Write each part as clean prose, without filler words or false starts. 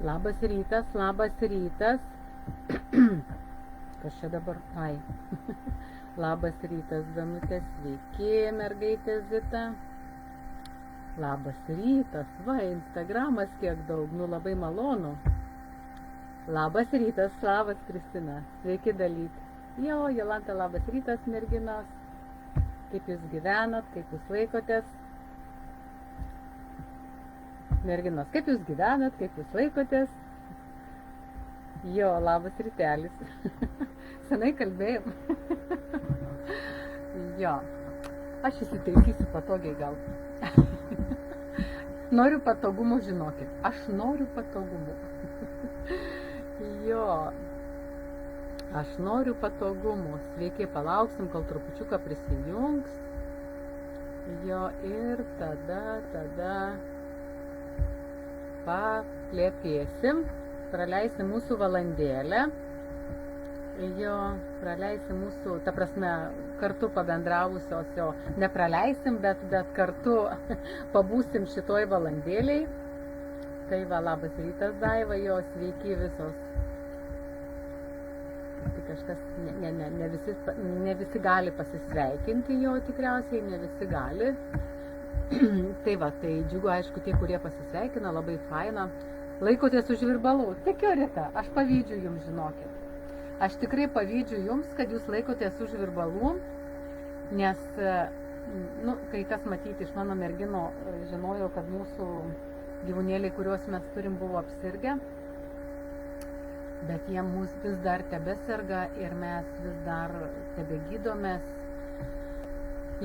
Labas rytas, labas rytas. Kas čia dabar? Ai. Labas rytas, Danutė, sveiki, mergaitė Zita. Labas rytas, va, Instagramas kiek daug, nu labai malonu. Labas rytas, labas Kristina, sveiki dalyti. Jo, Jolanta, labas rytas, merginos. Kaip jūs gyvenat, kaip jūs laikotės? Merginos, kaip jūs gyvenat, kaip jūs laikotės? Jo, labas rytelis. Senai kalbėjom. Jo, aš įsitaisysiu patogiai gal. Noriu patogumų, žinokit. Aš noriu patogumų. Jo, aš noriu patogumų. Sveiki, palauksim, kol trupučiuką prisijungs. Jo, ir tada paplėpėsim, praleisim mūsų valandėlę. Jo, praleisim mūsų, ta prasme, kartu pabendravusios, jo, nepraleisim, bet kartu pabūsim šitoj valandėliai. Tai va, labas rytas, Daiva, jo, sveiki visos. Tai kažkas, ne visi gali pasisveikinti, jo, tikriausiai, ne visi gali. Tai va, tai džiugu, aišku, tie, kurie pasisveikina, labai faina. Laikotės už virbalų. Tikiu, Rita, aš pavydžiu jums, žinokit. Aš tikrai pavydžiu jums, kad jūs laikotės už virbalų, nes, nu, kai kas matyti iš mano merginų, žinojau, kad mūsų gyvūnėliai, kuriuos mes turim, buvo apsirgę, bet jie mus vis dar tebeserga ir mes vis dar tebegydomės.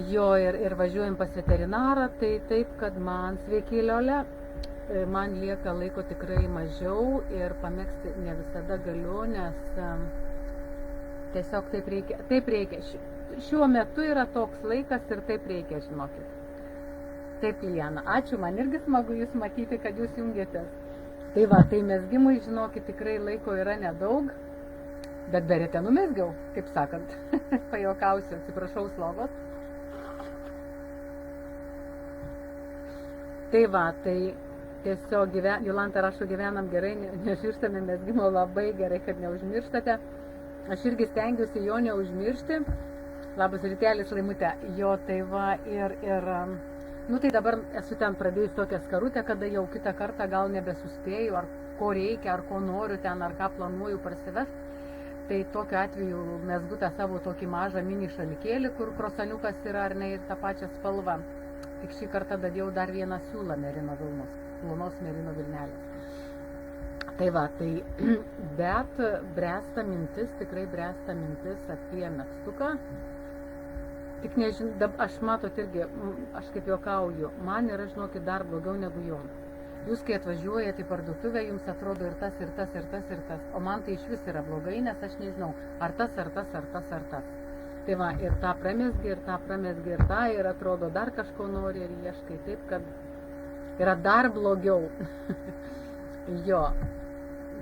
Jo, ir važiuojam pas veterinarą, tai taip, kad man, sveiki Liolė, man lieka laiko tikrai mažiau ir pamėgsti ne visada galiu, nes tiesiog taip reikia. Šiuo metu yra toks laikas ir taip reikia, žinokit. Taip, Liana, ačiū, man irgi smagu jūs matyti, kad jūs jungiatės. Tai va, tai mezgimui, žinokit, tikrai laiko yra nedaug, bet berete numezgiau, kaip sakant, pajokausiu, atsiprašau slovos. Tai va, tai tiesiog Jolanta rašo, gyvenam gerai, neužmirštame mezgimo, labai gerai, kad neužmirštate. Aš irgi stengiuosi jo neužmiršti. Labas rytelis, Laimutė. Jo, tai va, nu tai dabar esu ten pradėjus tokią skarutę, kada jau kitą kartą gal nebesuspėju, ar ko reikia, ar ko noriu ten, ar ką planuoju parsivest. Tai tokiu atveju mezgu tą savo tokį mažą mini šalikėlį, kur krosaniukas yra, ar ne, ir tą pačią spalvą. Tik šį kartą dadėjau dar vieną siūlą merino vilnos, plonos merino vilnelės. Tai va, tai, bet bręsta mintis, tikrai bręsta mintis apie megztuką. Tik nežinau, aš matot irgi, aš kaip juokauju, man yra, žinokit, dar blogiau negu jom. Jūs, kai atvažiuojate į parduotuvę, jums atrodo ir tas, ir tas, ir tas, ir tas. O man tai iš vis yra blogai, nes aš nežinau, ar tas, ar tas, ar tas, ar tas. Tai va, ir tą pramesgi, ir tą, ir atrodo dar kažko nori ir ieškai, taip, kad yra dar blogiau. Jo,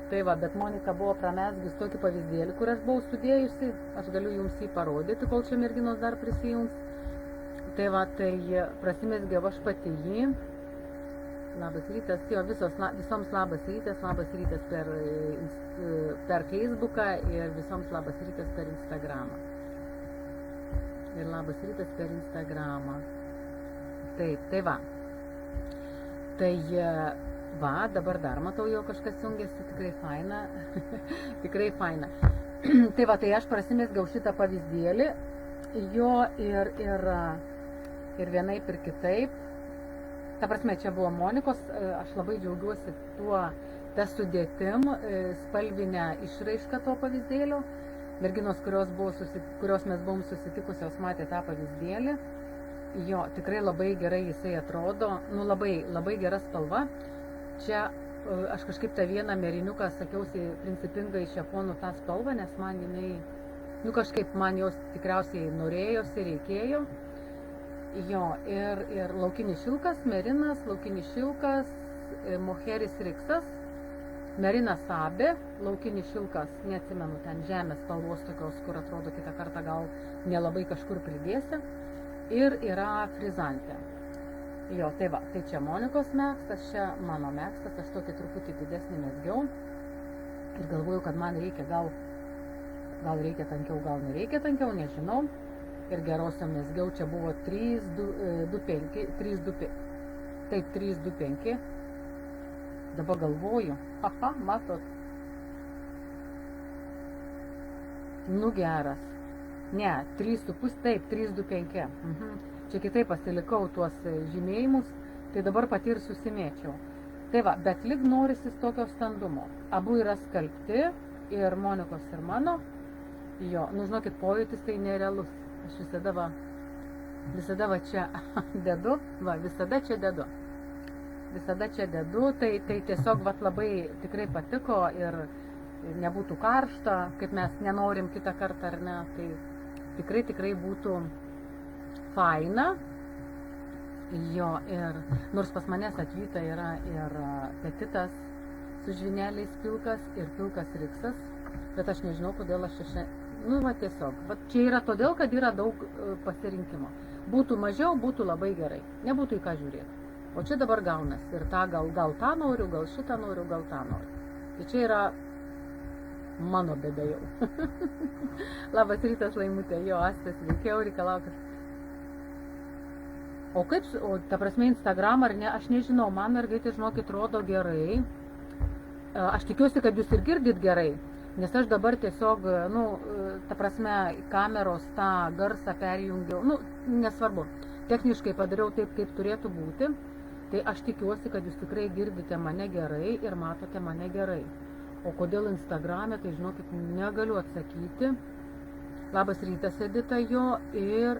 tai va, bet Monika buvo pramesgus tokį pavyzdėlį, kur aš buvau sudėjusi, aš galiu jums jį parodyti, kol čia merginos dar prisijungs. Tai va, tai prasimesgiau aš pati jį. Labas rytas, jo, visoms labas rytas per Facebooką ir visoms labas rytas per Instagramą. Ir labas rytas per Instagramą. Taip, tai va. Tai va, dabar dar matau, jau kažkas jungiasi, tikrai faina. Tikrai faina. Tai va, tai aš prasimesgiau šitą pavyzdėlį. Jo ir vienaip ir kitaip. Ta prasme, čia buvo Monikos, aš labai džiaugiuosi tą sudėtim, spalvinę išraišką to pavyzdėlio. Merginos, kurios mes buvom susitikusios, matė tą pavyzdėlį. Jo, tikrai labai gerai jisai atrodo, nu labai gera spalva. Čia aš kažkaip tą vieną meriniuką sakiausi principingai iš japonų tą spalvą, nes man jinai, nu kažkaip man jos tikriausiai norėjosi, reikėjo. Jo, ir laukinis šilkas, merinas, laukinis šilkas, moheris riksas. Merinas sabė, laukinis šilkas, neatsimenu, ten žemės spalvos tokios, kur atrodo kitą kartą gal nelabai kažkur pridėsi. Ir yra frizantė. Jo, tai va, tai čia Monikos megztas, čia mano megztas, aš tokį truputį didesnį mezgiau. Ir galvoju, kad man reikia, gal reikia tankiau, gal nereikia tankiau, nežinau. Ir gerosiom mezgiau, čia buvo 3,25, 3,25. Taip, 3,25. Dabar galvoju, aha, matot. Nu geras. Ne, 3,5, taip, 3,25. Čia kitaip pasilikau tuos žymėjimus, tai dabar pati ir susimėčiau. Tai va, bet lyg norisis tokio standumo. Abu yra skalbti, ir Monikos, ir mano. Jo, nu žinokit, pojūtis tai nerealus. Aš visada va čia dedu, visada čia dedu, tai tiesiog labai tikrai patiko ir nebūtų karšta, kaip mes nenorim kitą kartą, ar ne, tai tikrai būtų faina. Jo, ir nors pas manęs atvyta yra ir petitas su žvyneliais pilkas ir pilkas riksas, bet aš nežinau, kodėl aš čia, tiesiog, čia yra todėl, kad yra daug pasirinkimo. Būtų mažiau, būtų labai gerai, nebūtų į ką žiūrėti. O čia dabar gaunas ir gal tą noriu, gal šitą noriu, gal tą noriu. Tai čia yra mano bėda jau. Labas rytas, Laimutė, jo, Astė, sveiki, Eurika, laukas. O kaip, ta prasme, Instagram ar ne, aš nežinau, man mergaitė, žinokit, rodo gerai. Aš tikiuosi, kad jūs ir girdit gerai, nes aš dabar tiesiog, ta prasme, kameros tą garsą perjungiau, nesvarbu, techniškai padariau taip, kaip turėtų būti, tai aš tikiuosi, kad jūs tikrai girdite mane gerai ir matote mane gerai. O kodėl Instagrame, tai žinokit, negaliu atsakyti. Labas rytas, Edita, jo, ir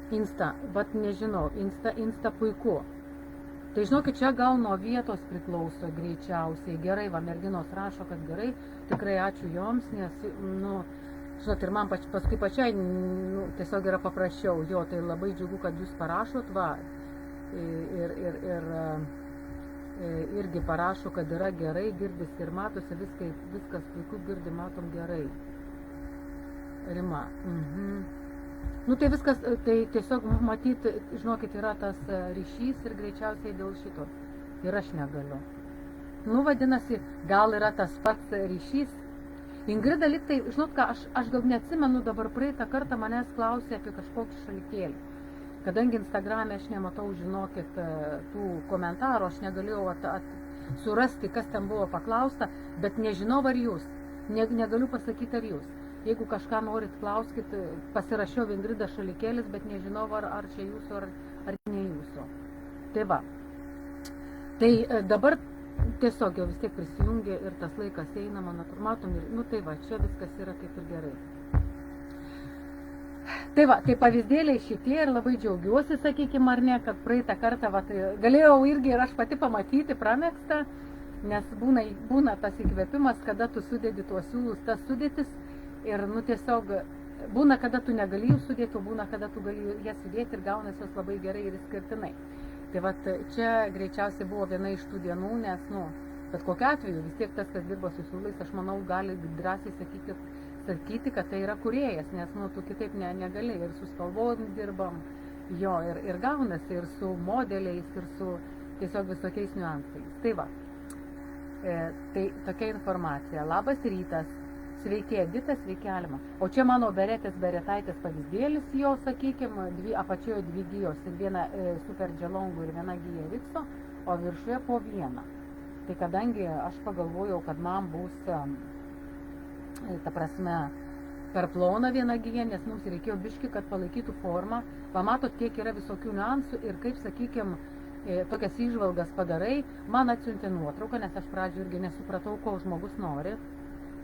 Insta, nežinau, Insta puiku. Tai žinokit, čia gal nuo vietos priklauso greičiausiai. Gerai, merginos rašo, kad gerai, tikrai ačiū joms, nes, žinot, ir man paskui pačiai, tiesiog yra paprasčiau. Jo, tai labai džiugu, kad jūs parašot, irgi parašo, kad yra gerai, girdisi ir matosi, viskas puiku, girdi, matom gerai. Rima. Tai viskas, tai tiesiog matyti, žinokit, yra tas ryšys ir greičiausiai dėl šito. Ir aš negaliu. Vadinasi, gal yra tas pats ryšys. Ingrida, lyg tai, žinot ką, aš gal neatsimenu, dabar praeitą kartą manęs klausė apie kažkokį šalikėlį. Kadangi Instagrame aš nematau, žinokit, tų komentarų, aš negalėjau surasti, kas ten buvo paklausta, bet nežinau, ar jūs. Negaliu pasakyti, ar jūs. Jeigu kažką norit, klauskit, pasirašiau Ingrida šalikėlis, bet nežinau, ar čia jūsų, ar ne jūsų. Tai va. Tai dabar tiesiog jau vis tiek prisijungia ir tas laikas eina, matom, ir, tai va, čia viskas yra kaip ir gerai. Tai va, tai pavyzdėliai šitie ir labai džiaugiuosi, sakykime, ar ne, kad praeitą kartą, galėjau irgi ir aš pati pamatyti pramėgstą, nes būna tas įkvėpimas, kada tu sudedi tuos siūlus, tas sudėtis. Ir, tiesiog, būna, kada tu negali jų sudėti, o būna, kada tu gali jas sudėti ir gaunasi jos labai gerai ir išskirtinai. Tai čia greičiausiai buvo viena iš tų dienų, nes, bet kokiu atveju, vis tiek tas, kas dirba su siūlais, aš manau, gali drąsiai sakyti, kad tai yra kūrėjas, nes, tu kitaip negali, ir su spalvom dirbam, jo, ir gaunasi, ir su modeliais, ir su tiesiog visokiais niuansais. Tai va, tai tokia informacija. Labas rytas. Sveiki, Edita, sveiki, Alma. O čia mano beretaitės pavyzdėlis jo, sakykime, apačioje 2 gijos ir viena super dželongų ir viena gija rikso, o viršuje po vieną. Tai kadangi aš pagalvojau, kad man bus, ta prasme, per ploną viena gija, nes mums reikėjo biški, kad palaikytų formą. Pamatot, kiek yra visokių niuansų ir kaip, sakykime, tokias įžvalgas padarai, man atsiuntė nuotrauką, nes aš pradžioje irgi nesupratau, ko žmogus nori.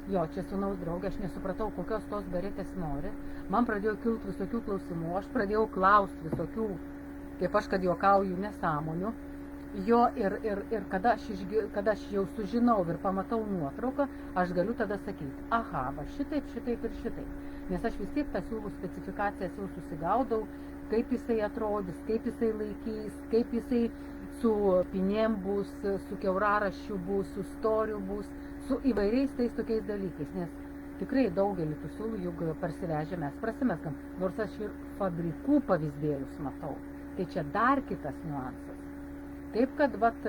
Jo, čia sūnaus draugė, aš nesupratau, kokios tos beretės nori. Man pradėjo kilti visokių klausimų, aš pradėjau klausti visokių, kaip aš, kad juokauju, nesąmonių. Jo, ir kada aš jau sužinau ir pamatau nuotrauką, aš galiu tada sakyti, aha, va šitaip ir šitaip. Nes aš vis tiek tą siūlų specifikacijas jau susigaudau, kaip jisai atrodys, kaip jisai laikys, kaip jisai su pinėm bus, su kiauraraščiu bus, su storiu bus, su įvairiais tais tokiais dalykais, nes tikrai daugelį tų siūlų juk parsivežę mes prasimeskam, nors aš ir fabrikų pavyzdėlius matau. Tai čia dar kitas niuansas. Taip, kad vat,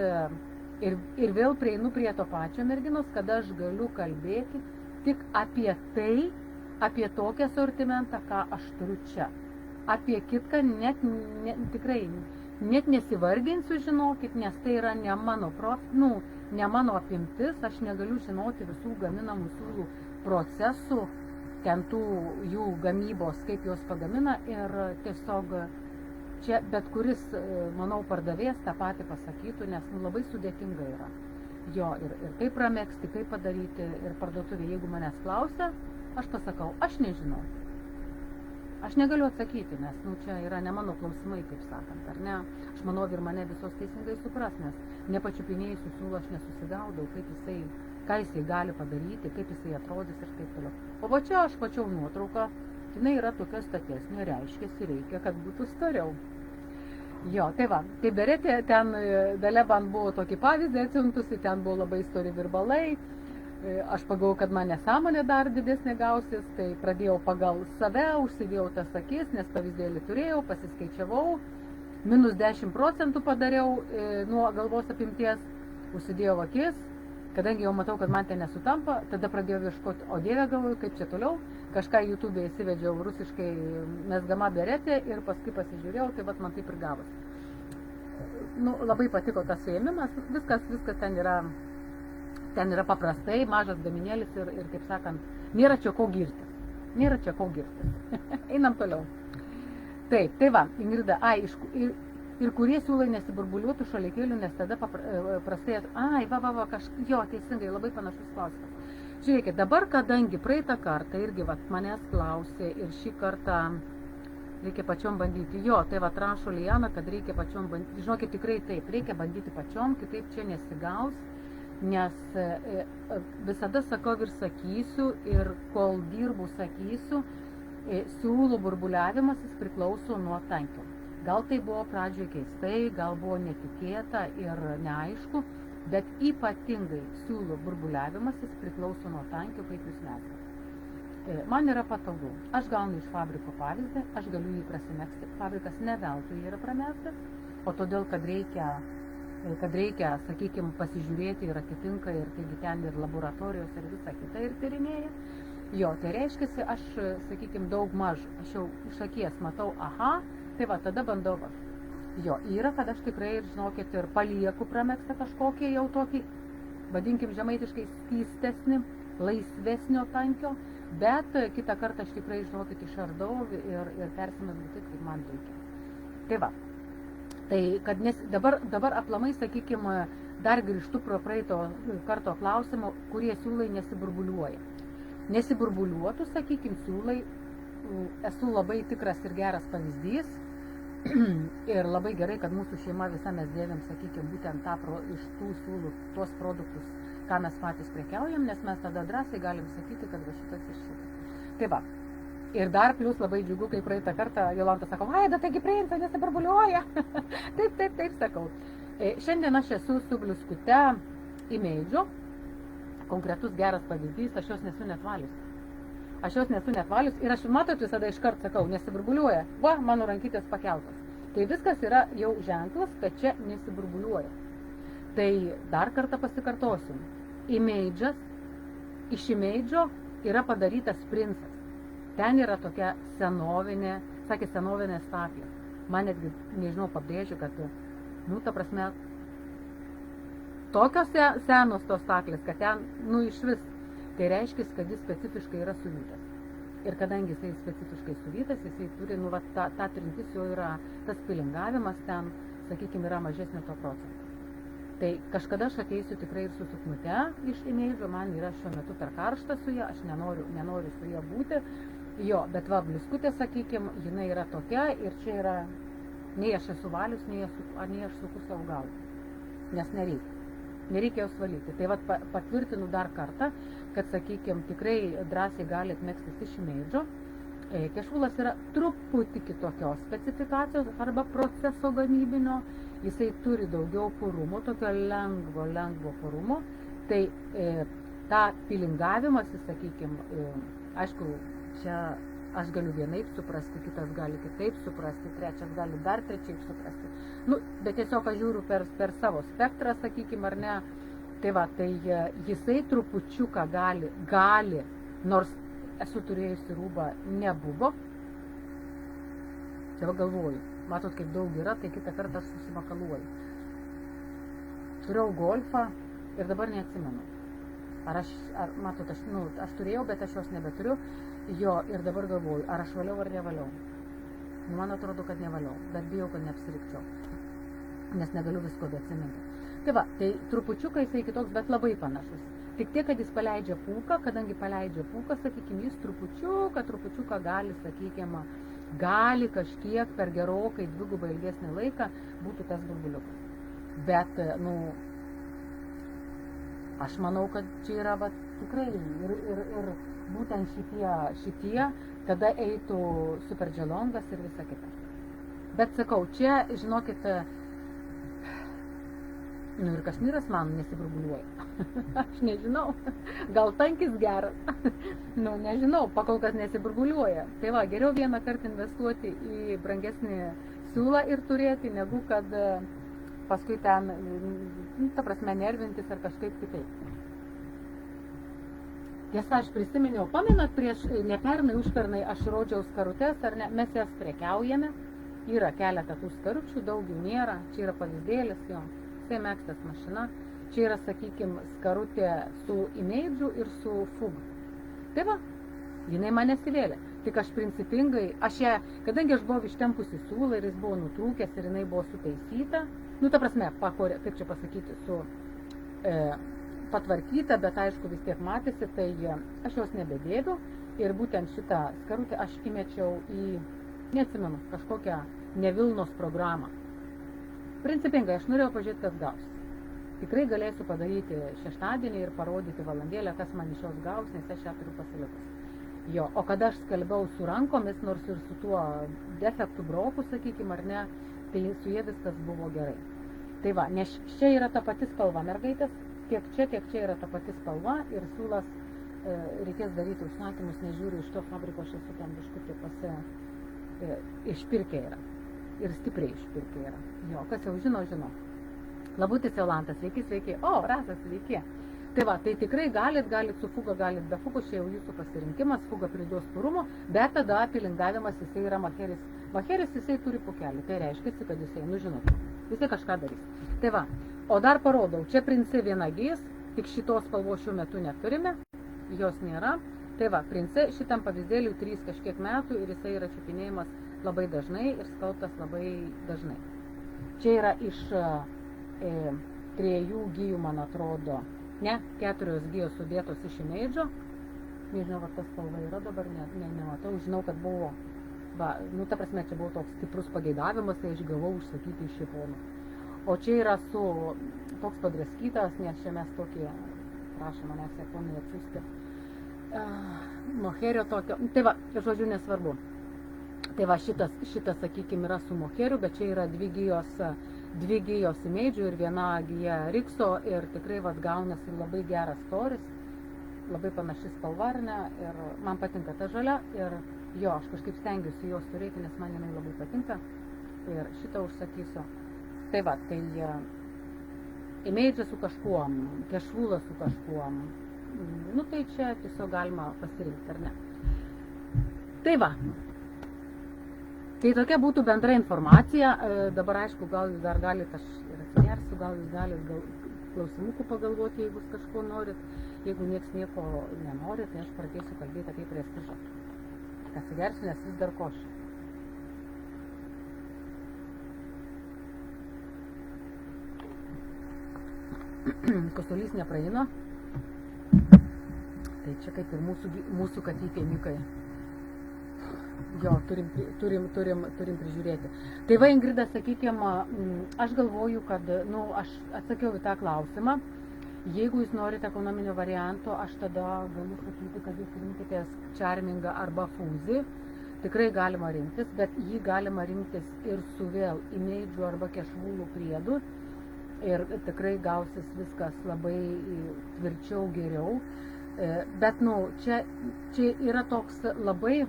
ir vėl prieinu prie to pačio merginos, kada aš galiu kalbėti tik apie tai, apie tokį asortimentą, ką aš turiu čia. Apie kitką tikrai net nesivardinsiu, žinokit, nes tai yra ne mano apimtis, aš negaliu žinoti visų gaminamų siūlų procesų, ten tų jų gamybos, kaip jos pagamina ir tiesiog čia bet kuris, manau, pardavėjas tą patį pasakytų, nes labai sudėtinga yra. Jo, ir kaip pramegzti, kaip padaryti ir parduotuvė, jeigu manęs klausia, aš pasakau, aš nežinau. Aš negaliu atsakyti, nes čia yra ne mano klausimai, kaip sakant, ar ne? Aš manau, ir mane visos teisingai supras, nes nepačiupinėjusių siūlų aš nesusigaudau, ką jisai gali padaryti, kaip jisai atrodys ir taip toliau. O va čia aš pačiau nuotrauką, jinai yra tokia statesnė, reiškiasi, reikia, kad būtų storiau. Jo, tai va, tai beretė, ten Dalia man buvo tokį pavyzdį atsiuntusi, ten buvo labai stori virbalai. Aš pagalvojau, kad man nesąmonė dar didesnė gausis, tai pradėjau pagal save, užsidėjau tas akis, nes pavyzdėlį turėjau, pasiskaičiavau, minus 10% padariau nuo galvos apimties, užsidėjau akis, kadangi jau matau, kad man ten nesutampa, tada pradėjau ieškoti, o dieve galvoju, kaip čia toliau, kažką YouTube'e įsivedžiau rusiškai mesgama beretė ir paskui pasižiūrėjau, tai vat man taip ir gavosi. Labai patiko tas suėmimas, viskas ten yra paprastai, mažas gaminėlis ir kaip sakant, nėra čia ko girtis. Einam toliau. Taip, tai va, Ingrida, ir kurie siūlai nesiburbuliuotų šalikėlių, nes tada prastai, jo, teisingai, labai panašus klausimas. Žiūrėkit, dabar, kadangi praeitą kartą irgi manęs klausė ir šį kartą reikia pačiom bandyti. Jo, tai rašo Liana, kad reikia pačiom bandyti. Žinokit, tikrai taip, reikia bandyti pačiom, kitaip čia nesigaus. Nes visada sakau ir sakysiu, ir kol dirbu sakysiu, siūlų burbuliavimas jis priklauso nuo tankio. Gal tai buvo pradžioje keistai, gal buvo netikėta ir neaišku, bet ypatingai siūlų burbuliavimas jis priklauso nuo tankio, kaip jūs mezgat. Man yra patogu. Aš gaunu iš fabriko pavyzdį, aš galiu jį prasimegzti. Fabrikas ne veltui yra pramezgas, o todėl, kad reikia, sakykime, pasižiūrėti ir atitinka, ir taigi ten ir laboratorijos, ir visa kita, ir tyrinėja. Jo, tai reiškia, aš, sakykime, daug maž, aš jau iš akies matau, tai va, tada bandau aš. Jo, yra, kad aš tikrai, žinokit, ir palieku pramegztą kažkokį jau tokį, vadinkim, žemaitiškai skystesnį, laisvesnio tankio, bet kitą kartą aš tikrai, žinokit, išardau ir persimezgu taip, kaip man reikia. Tai va. Tai, kad dabar aplamai, sakykime, dar grįžtu pro praeito karto klausimo, kurie siūlai nesiburbuliuoja. Nesiburbuliuotų, sakykime, siūlai, esu labai tikras ir geras pavyzdys ir labai gerai, kad mūsų šeima visa mes dėvėm, sakykime, būtent iš tų siūlų, tuos produktus, ką mes patys prekiaujam, nes mes tada drąsiai galim sakyti, kad va šitas ir šitas. Tai va. Ir dar plius labai džiugu, kai praeitą kartą Jolanta sako, Vaida, taigi princą nesiburbuliuoja. taip, sakau. Šiandien aš esu su bliuskute Image'o, konkretus geras pavyzdys, aš jos nesu net valius. Ir aš matot visada iškart sakau, nesiburbuliuoja. Va, mano rankytės pakeltos. Tai viskas yra jau ženklas, kad čia nesiburbuliuoja. Tai dar kartą pasikartosiu. Iš Image'o yra padarytas princas. Ten yra tokia senovinė staklė. Man netgi, nežinau, pabrėžiu, kad, ta prasme, tokios senos tos staklės, kad ten, išvis, tai reiškia, kad jis specifiškai yra suvytas. Ir kadangi jisai specifiškai suvytas, jisai turi, ta trintis jo yra, tas pilingavimas ten, sakykime, yra mažesnio to procento. Tai kažkada aš ateisiu tikrai ir su suknute iš Image'o, man yra šiuo metu per karšta su ja, aš nenoriu su ja būti. Jo, bet va, bliuskutė, sakykime, jinai yra tokia ir čia yra, nei aš esu valius, nei aš suku savo galvą, nes nereikia jos valyti. Tai va, patvirtinu dar kartą, kad, sakykime, tikrai drąsiai gali megztis iš Image'o. Kešulas yra truputį kitokios specifikacijos arba proceso gamybinio, jisai turi daugiau purumo, tokio lengvo purumo. Tai ta pilingavimasi, sakykime, aišku, čia aš galiu vienaip suprasti, kitas gali kitaip suprasti, trečias gali dar trečiaip suprasti. Nu, bet tiesiog aš žiūriu per savo spektrą, sakykime, ar ne. Tai va, tai jisai trupučiuką gali, nors esu turėjusi rūbą, nebuvo. Čia va galvoju, matot, kaip daug yra, tai kitą kartą aš susimakaluoju. Turėjau golfą ir dabar neatsimenu. Matot, aš turėjau, bet aš jos nebeturiu. Jo, ir dabar galvoju, ar aš valiau ar nevaliau. Man atrodo, kad nevaliau, bet bijau, kad neapsirikčiau, nes negaliu visko beatsiminti. Tai va, tai trupučiuką jisai kitoks, bet labai panašus. Tik tiek, kad jis paleidžia pūką, kadangi paleidžia pūką, sakykime, jis trupučiuką gali kažkiek per gerokai dvigubai ilgesnį laiką būtų tas burbuliukas. Bet, aš manau, kad čia yra tikrai ir būtent šitie, tada eitų superdželongas ir visa kita. Bet sakau, čia, žinokit, ir Kašmyras man nesiburbuliuoja. Aš nežinau, gal tankis geras. Nežinau, pakol kas nesiburbuliuoja. Tai va, geriau vieną kartą investuoti į brangesnį siūlą ir turėti, negu kad paskui ten, ta prasme, nervintis ar kažkaip kitaip. Tiesa, aš prisiminiau, pamenat, prieš nepernai, užpernai aš rodžiau skarutes, ar ne, mes jas prekiaujame, yra keletą tų skaručių, daug jų nėra, čia yra pavyzdėlis, jo, tai Mextas mašina, čia yra, sakykime, skarutė su imeidžu ir su fug. Tai va, jinai man nesivėlė, tik aš principingai, kadangi aš buvau ištempusi siūlą ir jis buvo nutrūkęs ir jinai buvo sutaisyta, ta prasme, kaip čia pasakyti, patvarkyta, bet aišku vis tiek matėsi, tai aš jos nebedėviu ir būtent šitą skarutę aš įmečiau į, neatsimenu, kažkokią nevilnos programą. Principingai, aš norėjau pažiūrėti, kas gaus. Tikrai galėsiu padaryti šeštadienį ir parodyti valandėlę, kas man iš jos gaus, nes aš ją turiu pasilikus. Jo, o kada aš skalbiau su rankomis, nors ir su tuo defektų broku, sakykime, ar ne, tai su jie viskas buvo gerai. Tai va, nes čia yra ta pati spalva mergaitės, tiek čia yra ta pati spalva ir siūlas reikės daryti užsakymus, nežiūriu iš to fabriko, aš esu ten biškutį išpirkė yra ir stipriai išpirkė yra. Jo, kas jau žino. Labutis Jolantas, sveiki. O, Rasas, sveiki. Tai va, tai tikrai galit su fuga, galit be fugo, čia jau jūsų pasirinkimas, fuga priduos purumo, bet tada pilingavimas jisai yra macheris. Macheris jisai turi pukelį, tai reiškia, kad jisai, žinot, jisai kažką darys. Tai va, o dar parodau, čia Prince vienagys, tik šitos spalvos šiuo metu neturime, jos nėra. Tai va, Prince šitam pavyzdėliui 3 kažkiek metų ir jisai yra čiupinėjimas labai dažnai ir skalbtas labai dažnai. Čia yra iš 3 gijų, man atrodo, 4 gijos sudėtos iš imeidžo. Nežinau, va, tas spalva yra dabar, nematau, žinau, kad buvo, ta prasme, čia buvo toks stiprus pageidavimas, tai aš gavau užsakyti iš šifonų. O čia yra toks padraskytas, nes čia mes tokį, prašom manęs japonai atsiųsti, moherio tokio, tai va, žodžiu, nesvarbu. Tai va, šitas, sakykime, yra su moheriu, bet čia yra 2 gijos imeidžių ir 1 gija rikso ir tikrai gaunasi labai geras storis, labai panaši spalva, ir man patinka ta žalia ir jo, aš kažkaip stengiuosi jos turėti, nes man jinai labai patinka ir šitą užsakysiu. Tai va, tai imeidžas su kažkuom, kešvulas su kažkuom, tai čia tiesiog galima pasirinkti, ar ne. Tai va. Tai tokia būtų bendra informacija, dabar aišku, gal jūs dar galite, aš ir atsigersiu, gal jūs galite klausimukų pagalvoti, jeigu jūs kažko norit, jeigu nieks nieko nenorit, tai aš pradėsiu kalbėti apie prestižą. Atsigersiu, nes vis dar košė. Kosulys nepraeina, tai čia kaip ir mūsų katytėmikai. Jo, turim prižiūrėti. Tai va, Ingrida, sakykime, aš galvoju, kad, aš atsakiau į tą klausimą. Jeigu jūs norite ekonominio varianto, aš tada galiu sakyti, kad jūs rinkitės Charmingą arba Fuzi. Tikrai galima rinktis, bet jį galima rinktis ir su vėl imeidžu arba kešvulų priedu. ir tikrai gausis viskas labai tvirčiau, geriau. Bet, čia yra toks labai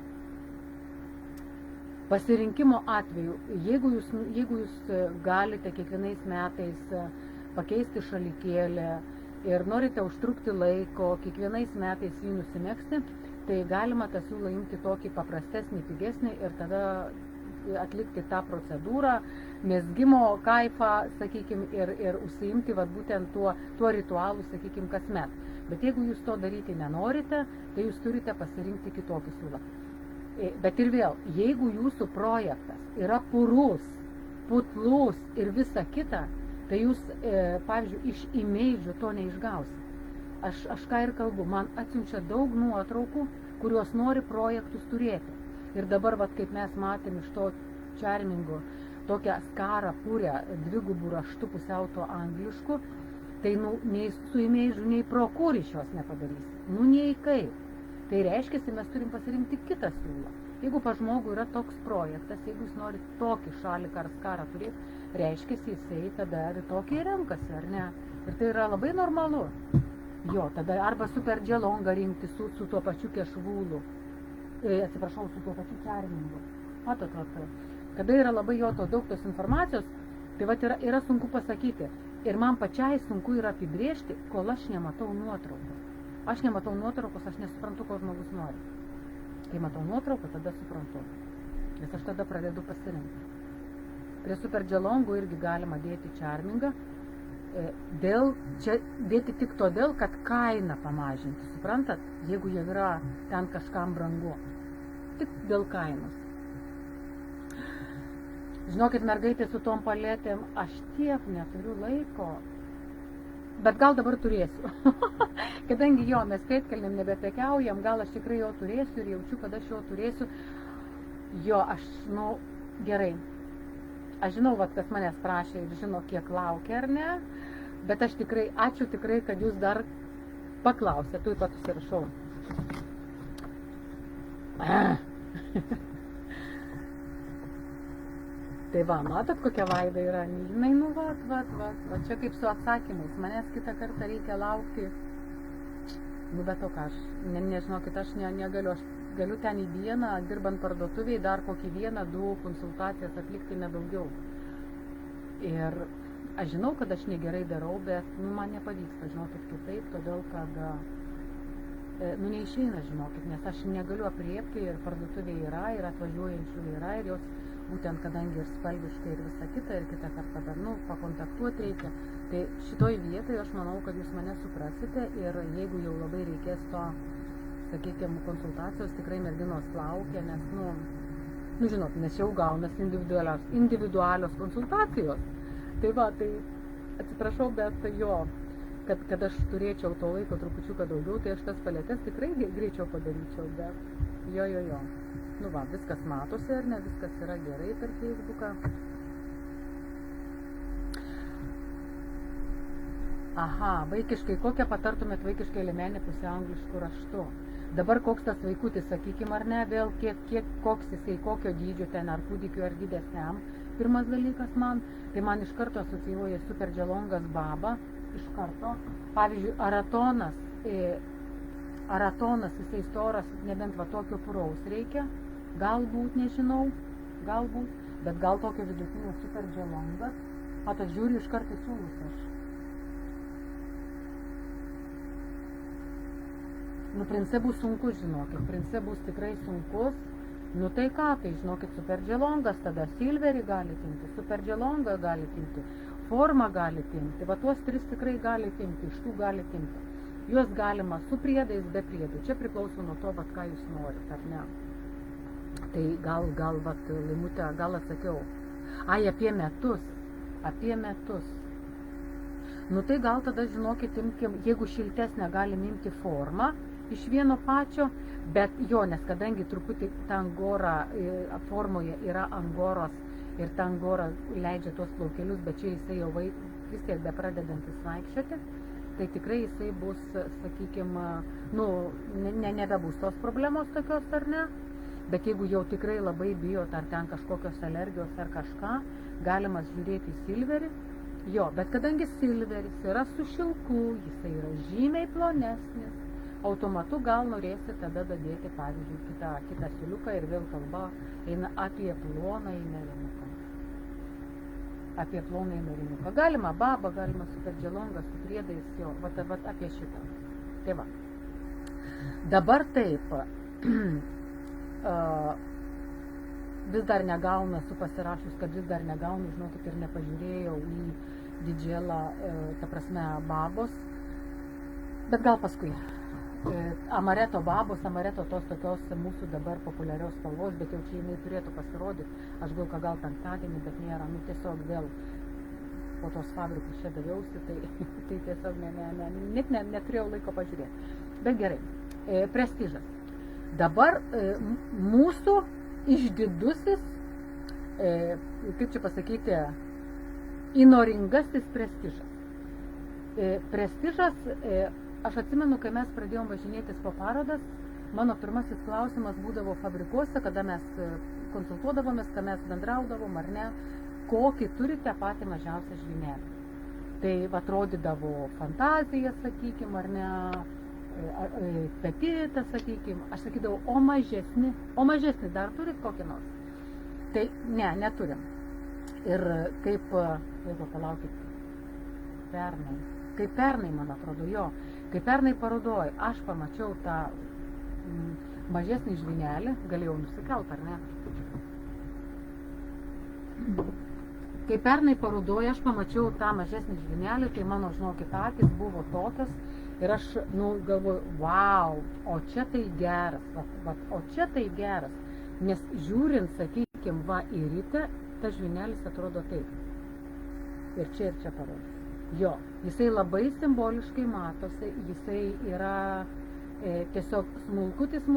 pasirinkimo atveju. Jeigu jūs galite kiekvienais metais pakeisti šalikėlę ir norite užtrukti laiko, kiekvienais metais jį nusimegzti, tai galima tą siūlą imti tokį paprastesnį, pigesnį ir tada atlikti tą procedūrą, mezgimo kaifą, sakykime, ir užsiimti būtent tuo ritualu, sakykime, kasmet. Bet jeigu jūs to daryti nenorite, tai jūs turite pasirinkti kitokį siūlą. Bet ir vėl, jeigu jūsų projektas yra purus, putlus ir visa kita, tai jūs, pavyzdžiui, iš imidžų to neišgausite. Aš ką ir kalbu, man atsiunčia daug nuotraukų, kuriuos nori projektus turėti. Ir dabar, kaip mes matėm iš to Charmingo, tokią skarą purę dvigubų raštų pusiau to angliškų, tai nei su imidžu, nei pro kur iš jos nepadarysi. Nei kaip. Tai reiškia, mes turim pasirinkti kitą siūlą. Jeigu pas žmogų yra toks projektas, jeigu jis nori tokį šaliką ar skarą turėti, reiškia, jisai tada tokį renkasi, ar ne? Ir tai yra labai normalu. Jo, tada arba super dželongą rinkti su tuo pačiu kešvūlu. Atsiprašau, su tuo pačiu Charmingu. Matot, kada yra labai daug tos informacijos, tai yra sunku pasakyti. Ir man pačiai sunku yra apibrėžti, kol aš nematau nuotraukos. Aš nematau nuotraukos, aš nesuprantu, ko žmogus nori. Kai matau nuotrauką, tada suprantu. Nes aš tada pradedu pasirinkti. Prie super dželongų irgi galima dėti Charmingą. Čia dėti tik todėl, kad kainą pamažinti. Suprantat? Jeigu jau yra ten kažkam brangu. Tik dėl kainos. Žinokit, mergaitė su tom paletėm, aš tiek neturiu laiko. Bet gal dabar turėsiu. Kadangi mes pėdkelnėm nebeprekiaujam, gal aš tikrai jo turėsiu ir jaučiu, kad aš jo turėsiu. Aš, gerai. Aš žinau, kas manęs prašė ir žino, kiek laukia, ar ne. Bet aš tikrai, ačiū tikrai, kad jūs dar paklausėte. Tuoj pat užsirašau. Tai matot, kokia vaida yra. Žinai, va, čia kaip su atsakymais. Manęs kitą kartą reikia laukti. Bet to ką, aš nežinokit, aš negaliu. Aš galiu ten į dieną, dirbant parduotuviai, dar kokį 1-2 konsultacijas atlikti nedaugiau. Ir aš žinau, kad aš negerai darau, bet man nepavyksta, žinokit, kitaip, todėl kad neišeina, žinokit, nes aš negaliu apriepti ir parduotuviai yra, ir atvažiuojančių yra, ir jos būtent kadangi ir spalviškai ir visa kita, ir kitą kartą dar, pakontaktuoti reikia. Tai šitoj vietoje aš manau, kad jūs mane suprasite ir jeigu jau labai reikės to, sakykime, konsultacijos, tikrai merginos laukia, nes, žinot, nes jau gaunasi individualios konsultacijos. Tai tai atsiprašau, bet kad aš turėčiau to laiko trupučiuką daugiau, tai aš tas paletės tikrai greičiau padaryčiau, bet jo. Viskas matosi, ar ne, viskas yra gerai per Facebooką. Aha, vaikiškai, kokią patartumėt vaikiškai liemenį pusiau angliškų raštų? Dabar koks tas vaikutis, sakykime, ar ne, vėl koks jisai, kokio dydžio ten, ar kūdikiu, ar didesniam. Pirmas dalykas tai man iš karto asocijuoja super dželongas baba, iš karto. Pavyzdžiui, aratonas, jisai storas, nebent tokio puraus reikia. Galbūt, nežinau, bet gal tokio vidutinio super dželongas. Matot, žiūriu iš karto siūlus aš. Prince bus sunkus, žinokit, prince bus tikrai sunkus. Tai ką, tai žinokit, super dželongas, tada silverį gali imti, super dželongą gali imti, formą gali imti, tuos 3 tikrai gali imti, iš tų gali imti. Juos galima su priedais, be priedų. Čia priklauso nuo to, ką jūs norit, ar ne. Tai gal, Laimutė, gal atsakiau. Apie metus. Tai gal tada, žinokit, imkim, jeigu šiltesnę galim imti formą iš vieno pačio, bet nes kadangi truputį ta angora formoje yra angoros ir ta angora leidžia tuos plaukelius, bet čia jisai jau vis tiek bepradedantis vaikščioti, tai tikrai jisai bus, sakykime, nebebus tos problemos tokios, ar ne? Bet jeigu jau tikrai labai bijot, ar ten kažkokios alergijos ar kažką, galima žiūrėti į silverį Jo, bet kadangi silveris yra su šilku, jisai yra žymiai plonesnis, automatu gal norėsi tada dadėti, pavyzdžiui, kitą siūliuką ir vėl kalba eina apie plonąjį nerinuką. Apie plonąjį nerinuką. Galima baba, galima su perdželonga, su priedais, jo, vat apie šitą. Tai va. Dabar taip, vis dar negaunu, esu pasirašus, kad vis dar negaunu, žinokit, ir nepažiūrėjau į didželą, ta prasme, babos, bet gal paskui. Amareto babos, amareto tos tokios mūsų dabar populiarios spalvos, bet jau čia jinai turėtų pasirodyti, aš gal penktadienį, bet nėra, nu tiesiog vėl po tos fabrikus čia daviausi, tai tiesiog net neturėjau laiko pažiūrėti. Bet gerai, prestižas. Dabar mūsų išdidusis, kaip čia pasakyti, įnoringasis prestižas. Prestižas, aš atsimenu, kai mes pradėjom važinėtis po parodas, mano pirmasis klausimas būdavo fabrikuose, kada mes konsultuodavomės, kada mes bendraudavom ar ne, kokį turite patį mažiausią žvynelį. Tai atrodydavo fantazija, sakykim, ar ne, petitą, sakykim, aš sakydavau, o mažesnį dar turit kokį nors? Tai ne, neturim. Ir kaip, jeigu palaukit, pernai, man atrodo, jo, kai pernai parodoj, aš pamačiau tą mažesnį žvynelį, galėjau nusikelt, ar ne? Kai pernai parodoj, aš pamačiau tą mažesnį žvynelį, tai mano, žinokit, akis buvo tokios ir aš, galvoju, wow, o čia tai geras, nes žiūrint, sakykim, va į rytę, tas žvynelis atrodo taip. Ir čia parodys. Jo, jisai labai simboliškai matosi, jisai yra tiesiog smulkutis,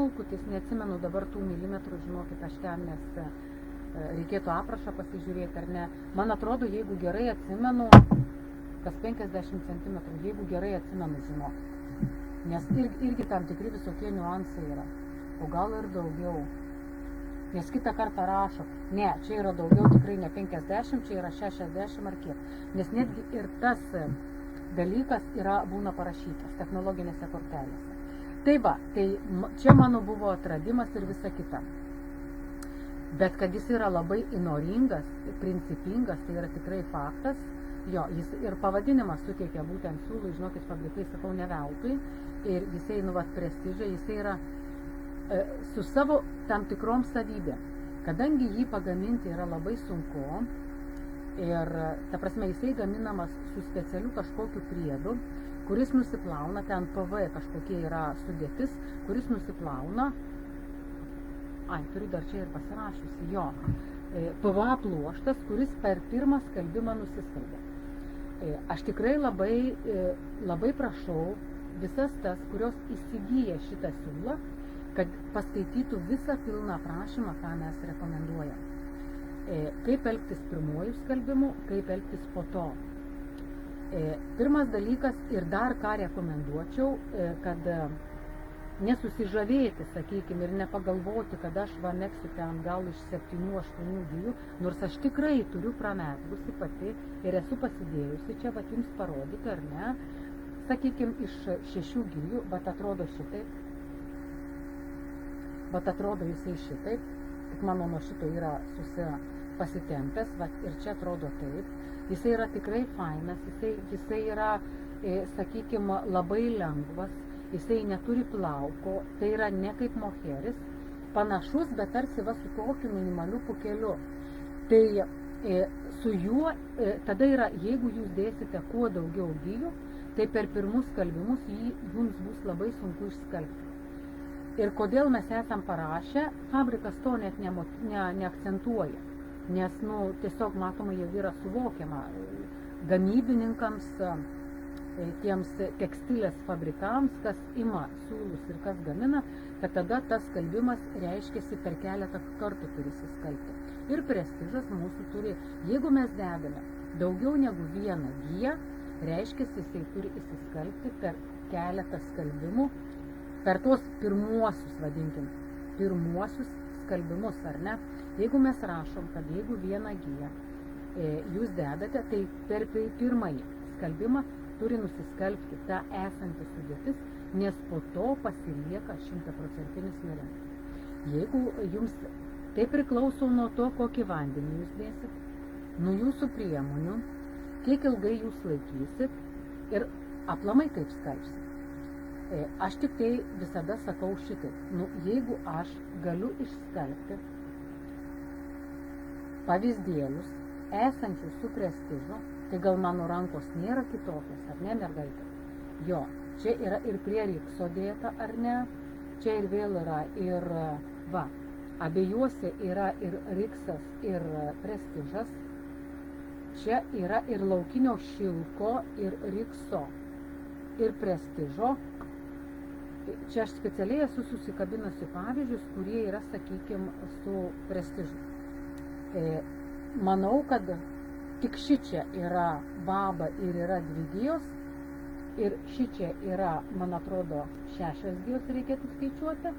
neatsimenu dabar tų milimetrų, žinokit, aš ten, nes reikėtų aprašą pasižiūrėti, ar ne. Man atrodo, jeigu gerai atsimenu, kas 50 cm, jeigu gerai atsimenu, žinokit. Nes irgi tam tikri visokie niuansai yra, o gal ir daugiau. Nes kitą kartą rašo, ne, čia yra daugiau, tikrai ne 50, čia yra 60 ar kiek. Nes netgi ir tas dalykas būna parašytas technologinėse kortelėse. Tai va, tai čia mano buvo atradimas ir visa kita. Bet kad jis yra labai įnoringas, principingas, tai yra tikrai faktas. Jo, jis ir pavadinimas suteikia būtent siūlui, žinokit, fabrikai, sakau, ne veltui. Ir jisai, prestižai, jisai yra su savo tam tikrom savybėm. Kadangi jį pagaminti yra labai sunku ir, ta prasme, jisai gaminamas su specialiu kažkokiu priedu, kuris nusiplauna, ten PV kažkokie yra sudėtis, kuris nusiplauna, turiu dar čia ir pasirašiusi, jo, PVA pluoštas, kuris per pirmą skalbimą nusiskalbia. Aš tikrai labai prašau visas tas, kurios įsigyja šitą siūlą, kad paskaitytų visą pilną aprašymą, ką mes rekomenduojam. Kaip elgtis pirmuoju skalbimu, kaip elgtis po to. Pirmas dalykas ir dar ką rekomenduočiau, kad nesusižavėti, sakykime, ir nepagalvoti, kad aš megsiu ten gal iš 7-8 gijų, nors aš tikrai turiu pramezgusi pati ir esu pasidėjusi, čia jums parodyti, ar ne, sakykime, iš 6 gijų, bet atrodo šitaip. Bet atrodo jisai šitaip, tik mano nuo šito yra pasitempęs, ir čia atrodo taip. Jisai yra tikrai fainas, jisai yra, sakykime, labai lengvas, jisai neturi plauko, tai yra ne kaip moheris, panašus, bet tarsi su tokiu minimaliu pukeliu. Tai su juo, tada yra, jeigu jūs dėsite kuo daugiau gijų, tai per pirmus skalbimus jums bus labai sunku išskalbti. Ir kodėl mes esam parašę, fabrikas to net neakcentuoja, nes, tiesiog matoma jau yra suvokiama gamybininkams, tiems tekstilės fabrikams, kas ima siūlus ir kas gamina, kad tada tas skalbimas reiškiasi per keletą kartų turi įsiskalbti. Ir prestižas mūsų turi, jeigu mes dedame daugiau negu vieną giją, reiškiasi jisai turi įsiskalbti per keletą skalbimų, per tuos pirmuosius, vadinkim, pirmuosius skalbimus, ar ne? Jeigu mes rašom, kad jeigu vieną giją jūs dedate, tai per pirmąjį skalbimą turi nusiskalbti ta esanti sudėtis, nes po to pasilieka 100% vėringas. Jeigu jums tai priklauso nuo to, kokį vandenį jūs dėsit, nuo jūsų priemonių, kiek ilgai jūs laikysit ir aplamai kaip skalbsit. Aš tik tai visada sakau šitaip, jeigu aš galiu išskalbti pavyzdėlius esančius su prestižu, tai gal mano rankos nėra kitokios, ar ne, mergaitė? Jo, čia yra ir prie rikso dėta, ar ne? Čia ir vėl yra ir, abiejuose yra ir riksas, ir prestižas. Čia yra ir laukinio šilko, ir rikso, ir prestižo. Čia aš specialiai esu susikabinusi pavyzdžius, kurie yra, sakykime, su prestižu. Manau, kad tik šičia yra baba ir yra 2 gijos, ir šičia yra, man atrodo, 6 gijos reikėtų skaičiuoti,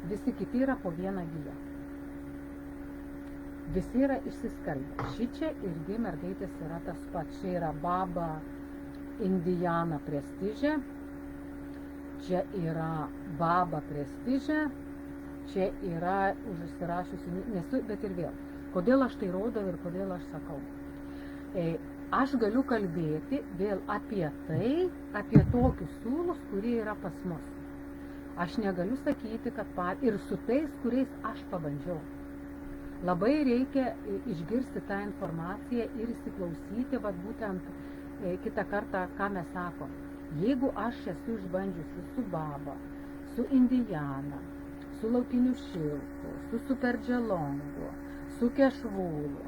visi kiti yra po 1 giją. Visi yra išsiskalbę. Šičia irgi mergaitės yra tas pats. Čia yra baba Indiana prestižė, čia yra baba prestižė, čia yra užsirašiusi, nesu, bet ir vėl. Kodėl aš tai rodau ir kodėl aš sakau? Aš galiu kalbėti vėl apie tai, apie tokius siūlus, kurie yra pas mus. Aš negaliu sakyti, kad ir su tais, kuriais aš pabandžiau. Labai reikia išgirsti tą informaciją ir įsiklausyti, būtent kitą kartą, ką mes sakom. Jeigu aš esu išbandžiusi su baba, su Indiana, su laukiniu šilku, su superdželongu, su kešvūlu,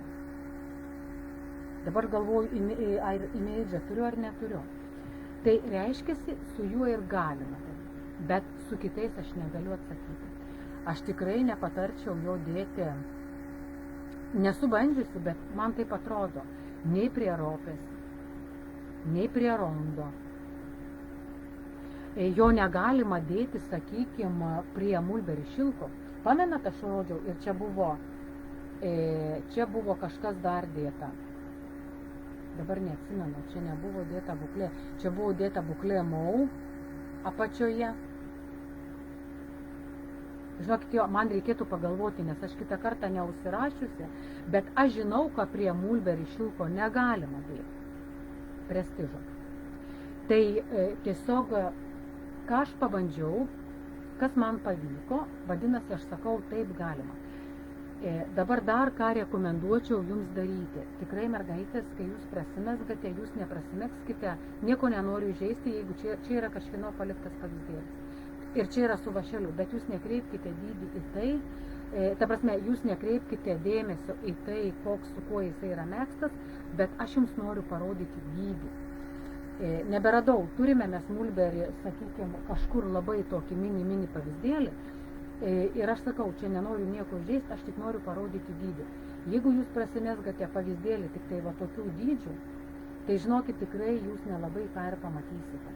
dabar galvoju, ar imėdžią turiu ar neturiu. Tai reiškiasi, su juo ir galima, bet su kitais aš negaliu atsakyti. Aš tikrai nepatarčiau jo dėti, nesu bandžiusi, bet man taip atrodo, nei prie ropės, nei prie rondo. Jo negalima dėti, sakykime, prie mulberį šilko. Pamenat, aš rodžiau, ir čia buvo kažkas dar dėta. Dabar neatsimenu, čia nebuvo dėta buklė. Čia buvo dėta buklė mau apačioje. Žinokit, man reikėtų pagalvoti, nes aš kitą kartą neužsirašiusi, bet aš žinau, kad prie mulberį šilko negalima dėti prestižo. Tai tiesiog, ką aš pabandžiau, kas man pavyko, vadinasi, aš sakau, taip galima. Dabar dar ką rekomenduočiau jums daryti. Tikrai, mergaitės, kai jūs prasimesgate, jūs neprasimeskite, nieko nenoriu įžeisti, jeigu čia yra kažkieno paliktas pavyzdėlis. Ir čia yra su vašeliu, bet jūs nekreipkite dydį į tai, ta prasme, jūs nekreipkite dėmesio į tai, su kuo jisai yra megztas, bet aš jums noriu parodyti dydį. Neberadau, turime mes mulberį, sakykime, kažkur labai tokį mini pavyzdėlį, ir aš sakau, čia nenoriu nieko žaisti, aš tik noriu parodyti dydį. Jeigu jūs prasimesgate pavyzdėlį tik tai tokių dydžių, tai žinokit, tikrai jūs nelabai ką ir pamatysite.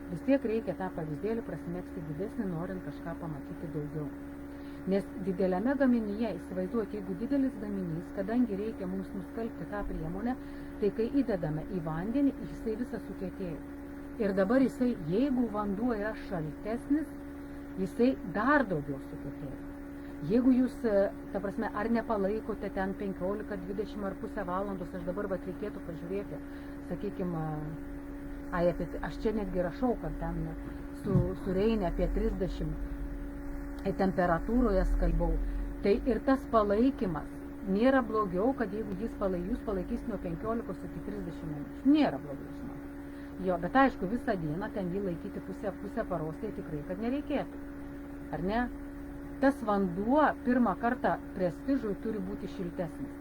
Vis tiek reikia tą pavyzdėlį prasimegzti didesnį, norint kažką pamatyti daugiau. Nes dideliame gaminyje, įsivaizduoti, jeigu didelis gaminys, kadangi reikia mums nuskalbti tą priemonę, tai kai įdedame į vandenį, jisai visą sukietėja. Ir dabar jisai, jeigu vanduo yra šaltesnis, jisai dar daugiau sukietėja. Jeigu jūs, ta prasme, ar nepalaikote ten 15-20 ar pusę valandos, aš dabar reikėtų pažiūrėti, sakykime, aš čia netgi rašau, kad ten sureinė apie 30 temperatūroje skalbau. Tai ir tas palaikymas nėra blogiau, kad jeigu jūs palaikys nuo 15 iki 30 minučių. Nėra blogiau, žinoma. Jo, bet aišku, visą dieną ten jį laikyti pusę paros, tai tikrai, kad nereikėtų. Ar ne? Tas vanduo pirmą kartą prestižui turi būti šiltesnis.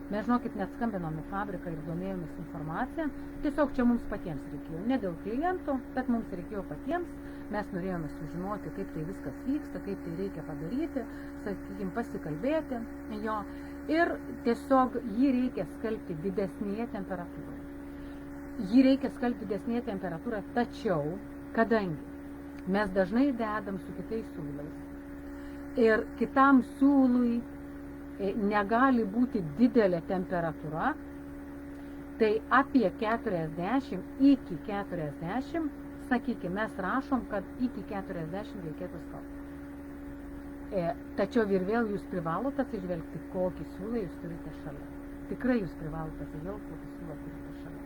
Mes, žinokit, net skambinom į fabriką ir domėjomės informaciją. Tiesiog čia mums patiems reikėjo. Ne dėl klientų, bet mums reikėjo patiems. Mes norėjome sužinoti, kaip tai viskas vyksta, kaip tai reikia padaryti, sakykime, pasikalbėti jo. Ir tiesiog jį reikia skalbti didesnėje temperatūroje. Jį reikia skalbti didesnėje temperatūroje, tačiau, kadangi mes dažnai dedam su kitais siūlais ir kitam siūlui negali būti didelė temperatūra, Tai apie 40, iki 40, sakykime, mes rašom, kad iki 40 reikėtų skalbti. Tačiau ir vėl jūs privalote atsižvelgti, kokį siūlą jūs turite šalia. Tikrai jūs privalote atsižvelgti, kokį siūlą turite šalia.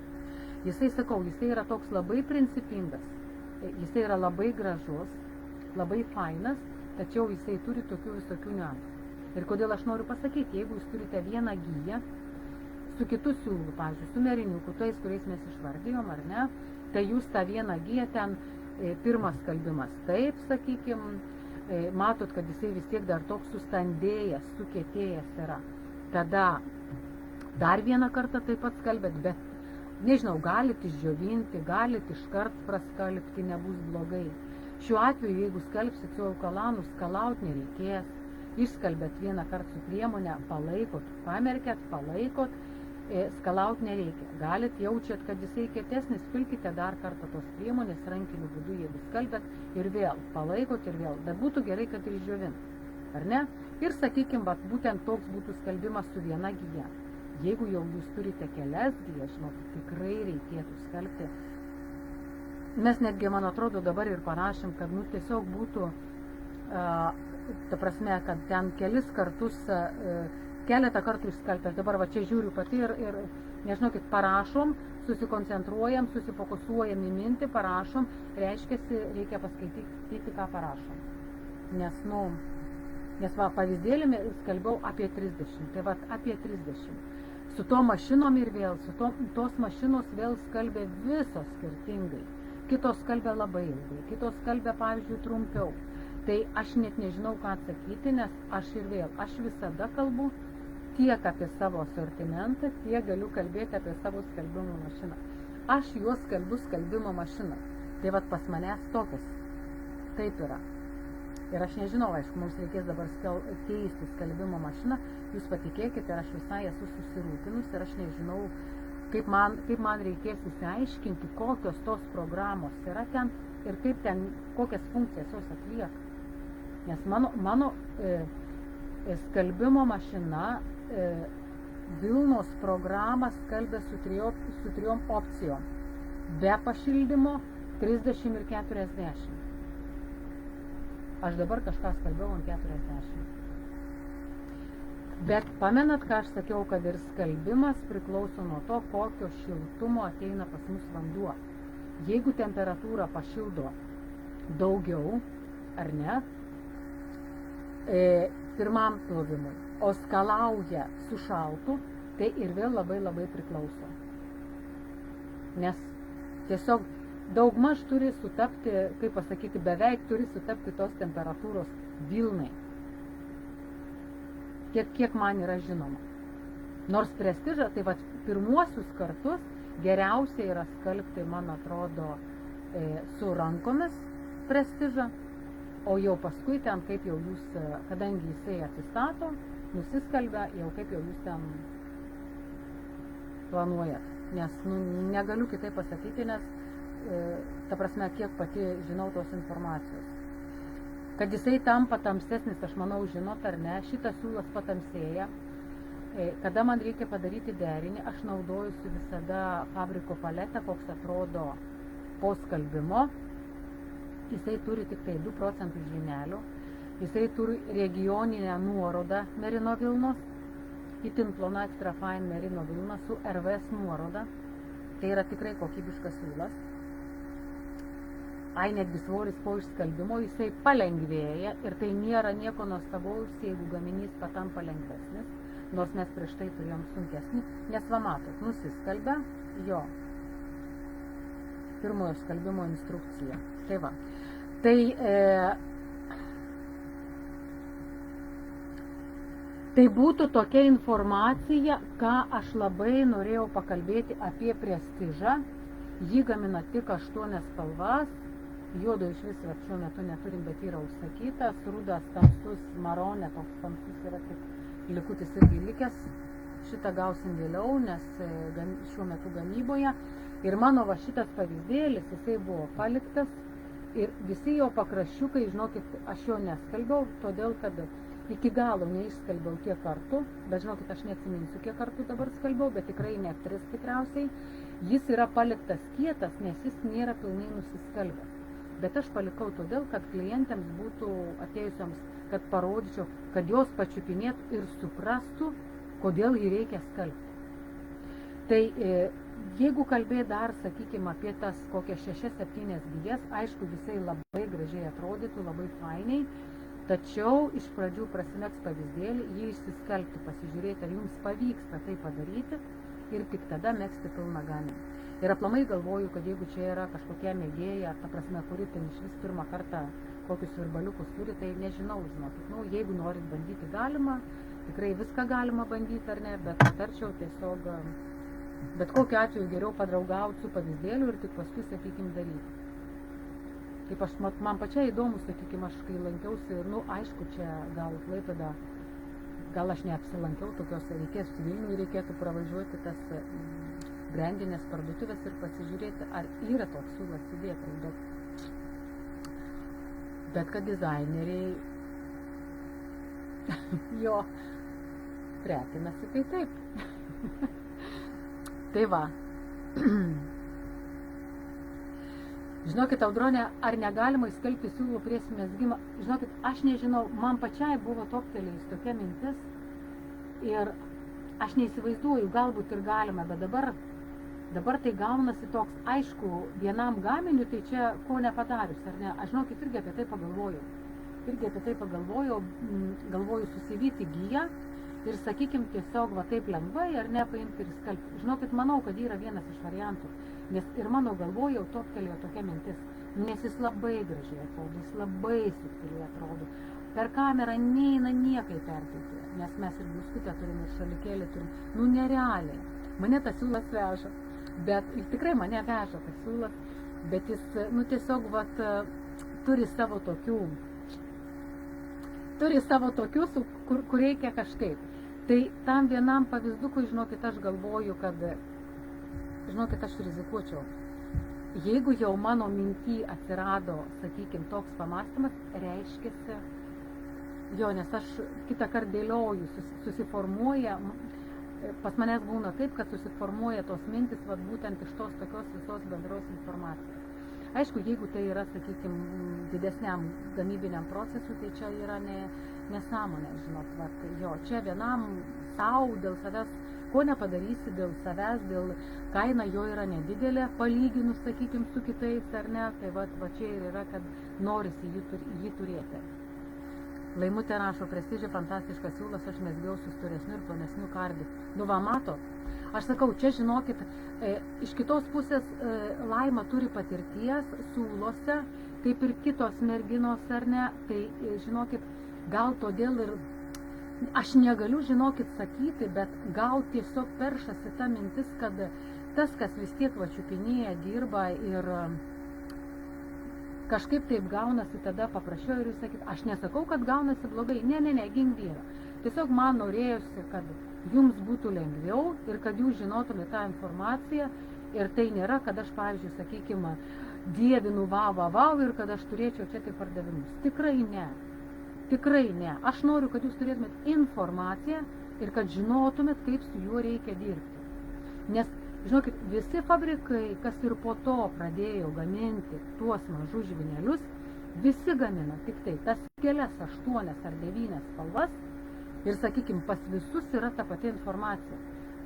Jisai, sakau, jisai yra toks labai principingas, jisai yra labai gražus, labai fainas, tačiau jisai turi tokių visokių niuansų. Ir kodėl aš noriu pasakyti, jeigu jūs turite vieną giją, su kitu siūlu, pavyzdžiui, su meriniuku, tais, kuriais mes išvardėjom, ar ne, tai jūs tą vieną giją ten, pirmas skalbimas, taip, sakykime, matot, kad jisai vis tiek dar toks sustandėjęs, sukietėjęs yra. Tada dar vieną kartą taip pat skalbėt, bet, nežinau, galit išdžiovinti, galit iškart praskalbti, nebus blogai. Šiuo atveju, jeigu skalbsit su aukalanu, skalaut nereikės, išskalbėt vieną kartą su priemonę, palaikot, pamerkėt, palaikot, skalaut nereikia. Galit, jaučiat, kad jisai kietesnis, pilkite dar kartą tos priemonės rankiniu būdu, jeigu skalbėt, ir vėl palaikot ir vėl. Bet būtų gerai, kad ir išdžiovint, ar ne? Ir sakykime, būtent toks būtų skalbimas su viena gija. Jeigu jau jūs turite kelias gijas, žinokit, tikrai reikėtų skalbti. Mes netgi, man atrodo, dabar ir parašėm, kad tiesiog būtų, ta prasme, kad ten kelis kartus, keletą kartų išskalbti. Aš dabar va čia žiūriu pati ir nežinokit, parašom, susikoncentruojam, susifokusuojam į mintį, parašom, reiškiasi, reikia paskaityti, ką parašom. Nes va, pavyzdėlį skalbiau apie 30, tai va, apie 30. Su to mašinom ir vėl, tos mašinos vėl skalbė visos skirtingai. Kitos skalbė labai ilgai, kitos skalbė, pavyzdžiui, trumpiau. Tai aš net nežinau, ką atsakyti, nes aš visada kalbu tiek apie savo asortimentą, tiek galiu kalbėti apie savo skalbimo mašiną. Aš juos skalbiu skalbimo mašiną. Tai vat pas manęs tokias. Taip yra. Ir aš nežinau, aišku, mums reikės dabar keisti skalbimo mašiną. Jūs patikėkite, ir aš visai esu susirūpinus ir aš nežinau, kaip man reikės įsiaiškinti, kokios tos programos yra ten ir kaip ten, kokias funkcijas jos atlieka. Nes mano skalbimo mašina Vilnos programą skalbė su trijom opcijom. Be pašildymo 30 ir 40. Aš dabar kažką skalbiau ant 40. Bet pamenat, ką aš sakiau, kad ir skalbimas priklauso nuo to, kokio šiltumo ateina pas mus vanduo. Jeigu temperatūra pašildo daugiau, ar ne, pirmam plovimui, o skalauja su šaltu, tai ir vėl labai labai priklauso. Nes tiesiog daugmaž turi sutapti, kaip pasakyti, beveik turi sutapti tos temperatūros Vilnai. Kiek man yra žinoma. Nors prestižą, tai va, pirmuosius kartus geriausia yra skalbti, man atrodo, su rankomis prestižą, o jau paskui ten, kaip jau jūs, kadangi jisai atsistato, nusiskalbia, jau kaip jau jūs ten planuojat. Nes negaliu kitaip pasakyti, nes, ta prasme, kiek pati žinau tos informacijos. Kad jisai tampa tamsesnis, aš manau, žinot ar ne, šitas siūlas patamsėja. Kada man reikia padaryti derinį, aš naudojusi visada fabriko paletą, koks atrodo po skalbimo. Jisai turi tik tai 2 procentų žymelių. Jisai turi regioninę nuorodą merino vilnos, itin plona extra fine merino vilna su RVS nuoroda. Tai yra tikrai kokybiškas siūlas. Netgi svoris po išskalbimo jisai palengvėja ir tai nėra nieko nuostabaus, jeigu gaminys patampa lengvesnis, nors mes prieš tai turėjom sunkesnį, nes va matot, nusiskalbia jo pirmojo skalbimo instrukcija. Tai va. Tai būtų tokia informacija, ką aš labai norėjau pakalbėti apie prestižą. Jį gamina tik 8 spalvas, juodo iš vis šiuo metu neturim, bet yra užsakytas, rudas, tamsus, maronė, toks tamsus yra tik likutis irgi likęs. Šitą gausim vėliau, nes šiuo metu gamyboje. Ir mano va šitas pavyzdėlis, jisai buvo paliktas ir visi jo pakraščiukai, žinokit, aš jo neskalbiau, todėl kad iki galo neišskalbiau kiek kartų, bet žinokit, aš neatsiminsiu kiek kartų dabar skalbiau, bet tikrai ne 3 tikriausiai. Jis yra paliktas kietas, nes jis nėra pilnai nusiskalbęs. Bet aš palikau todėl, kad klientėms būtų atėjusiams, kad parodyčiau, kad jos pačiupinėtų ir suprastų, kodėl jį reikia skalbti. Tai jeigu kalbėt dar, sakykime, apie tas kokias 6-7 gijas, aišku, visai labai gražiai atrodytų, labai fainiai, tačiau iš pradžių prasimegs pavyzdėlį, jį išsiskalbti, pasižiūrėti, ar jums pavyksta tai padaryti ir tik tada megzti pilną gaminį. Ir aplamai galvoju, kad jeigu čia yra kažkokia mėgėja, ta prasme, kuri ten iš vis pirmą kartą kokius virbaliukus turi, tai nežinau, žinokit, jeigu norit bandyti galima, tikrai viską galima bandyti ar ne, bet patarčiau tiesiog, bet kokiu atveju geriau padraugauti su pavyzdėliu ir tik paskui, sakykime, daryti. Kaip aš, man pačiai įdomu, sakykime, aš kai lankiausi ir, aišku, čia gal Klaipėda, gal aš neapsilankiau tokios, reikės Vilniui, reikėtų pravažiuoti tas brandinės parduotuvės ir pasižiūrėti, ar yra toks siūlas įdėtas, bet kad dizaineriai jo prekinasi, tai taip. Tai va. Žinokit, Audronė, ar negalima įskalbti siūlų prieš mezgimą? Žinokit, aš nežinau, man pačiai buvo toptelėjus tokia mintis ir aš neįsivaizduoju, galbūt ir galima, bet dabar tai gaunasi toks, aišku, vienam gaminiui, tai čia ko nepadarius, ar ne? Aš žinokit, irgi apie tai pagalvojau, galvoju susivyti giją ir, sakykim, tiesiog va taip lengvai, ar ne, paimti ir skalbti. Žinokit, manau, kad yra vienas iš variantų, nes ir mano galvoje jau toptelėjo tokia mintis, nes jis labai gražiai atrodo, jis labai subtiliai atrodo. Per kamerą neina niekai perteikti, nes mes ir bluskutę turim, ir šalikėlį turim, nerealiai. Mane tas siūlas veža, bet tikrai mane veža tas siūlas, bet jis, tiesiog, vat, turi savo tokius, kur reikia kažkaip. Tai tam vienam pavyzdukui, žinokit, aš galvoju, kad, žinokit, aš rizikuočiau. Jeigu jau mano minty atsirado, sakykim, toks pamastymas, reiškiasi, nes aš kitą kartą dėlioju, susiformuoja, pas manęs būna taip, kad susiformuoja tos mintis, vat, būtent iš tos tokios visos bendros informacijos. Aišku, jeigu tai yra, sakykim, didesniam gamybiniam procesui, tai čia yra nesąmonė, žinot, vat, čia vienam savo dėl savęs, ko nepadarysi dėl savęs, dėl kaina jo yra nedidelė, palyginus, sakykim, su kitais, ar ne, tai vat, čia ir yra, kad norisi jį turėti. Laimutė rašo, prestižė, fantastiškas siūlas, aš mezgiau su storesniu ir plonesniu kardi. Va, matot, aš sakau, čia žinokit, iš kitos pusės Laima turi patirties siūlose, kaip ir kitos merginos, ar ne, tai žinokit, gal todėl ir, aš negaliu, žinokit, sakyti, bet gal tiesiog peršasi ta mintis, kad tas, kas vis tiek vačiupinėja, dirba ir kažkaip taip gaunasi, tada paprašiau ir jūs sakyt, aš nesakau, kad gaunasi blogai, ne, gink Dievą. Tiesiog man norėjusi, kad jums būtų lengviau ir kad jūs žinotumėte tą informaciją ir tai nėra, kad aš, pavyzdžiui, sakykime, dievinu vau ir kad aš turėčiau čia tai pardavimus. Tikrai ne. Aš noriu, kad jūs turėtumėte informaciją ir kad žinotumėt, kaip su juo reikia dirbti. Nes žinokit, visi fabrikai, kas ir po to pradėjo gaminti tuos mažus žvynelius, visi gamina tik tai tas kelias 8 ar 9 spalvas ir, sakykim, pas visus yra ta pati informacija.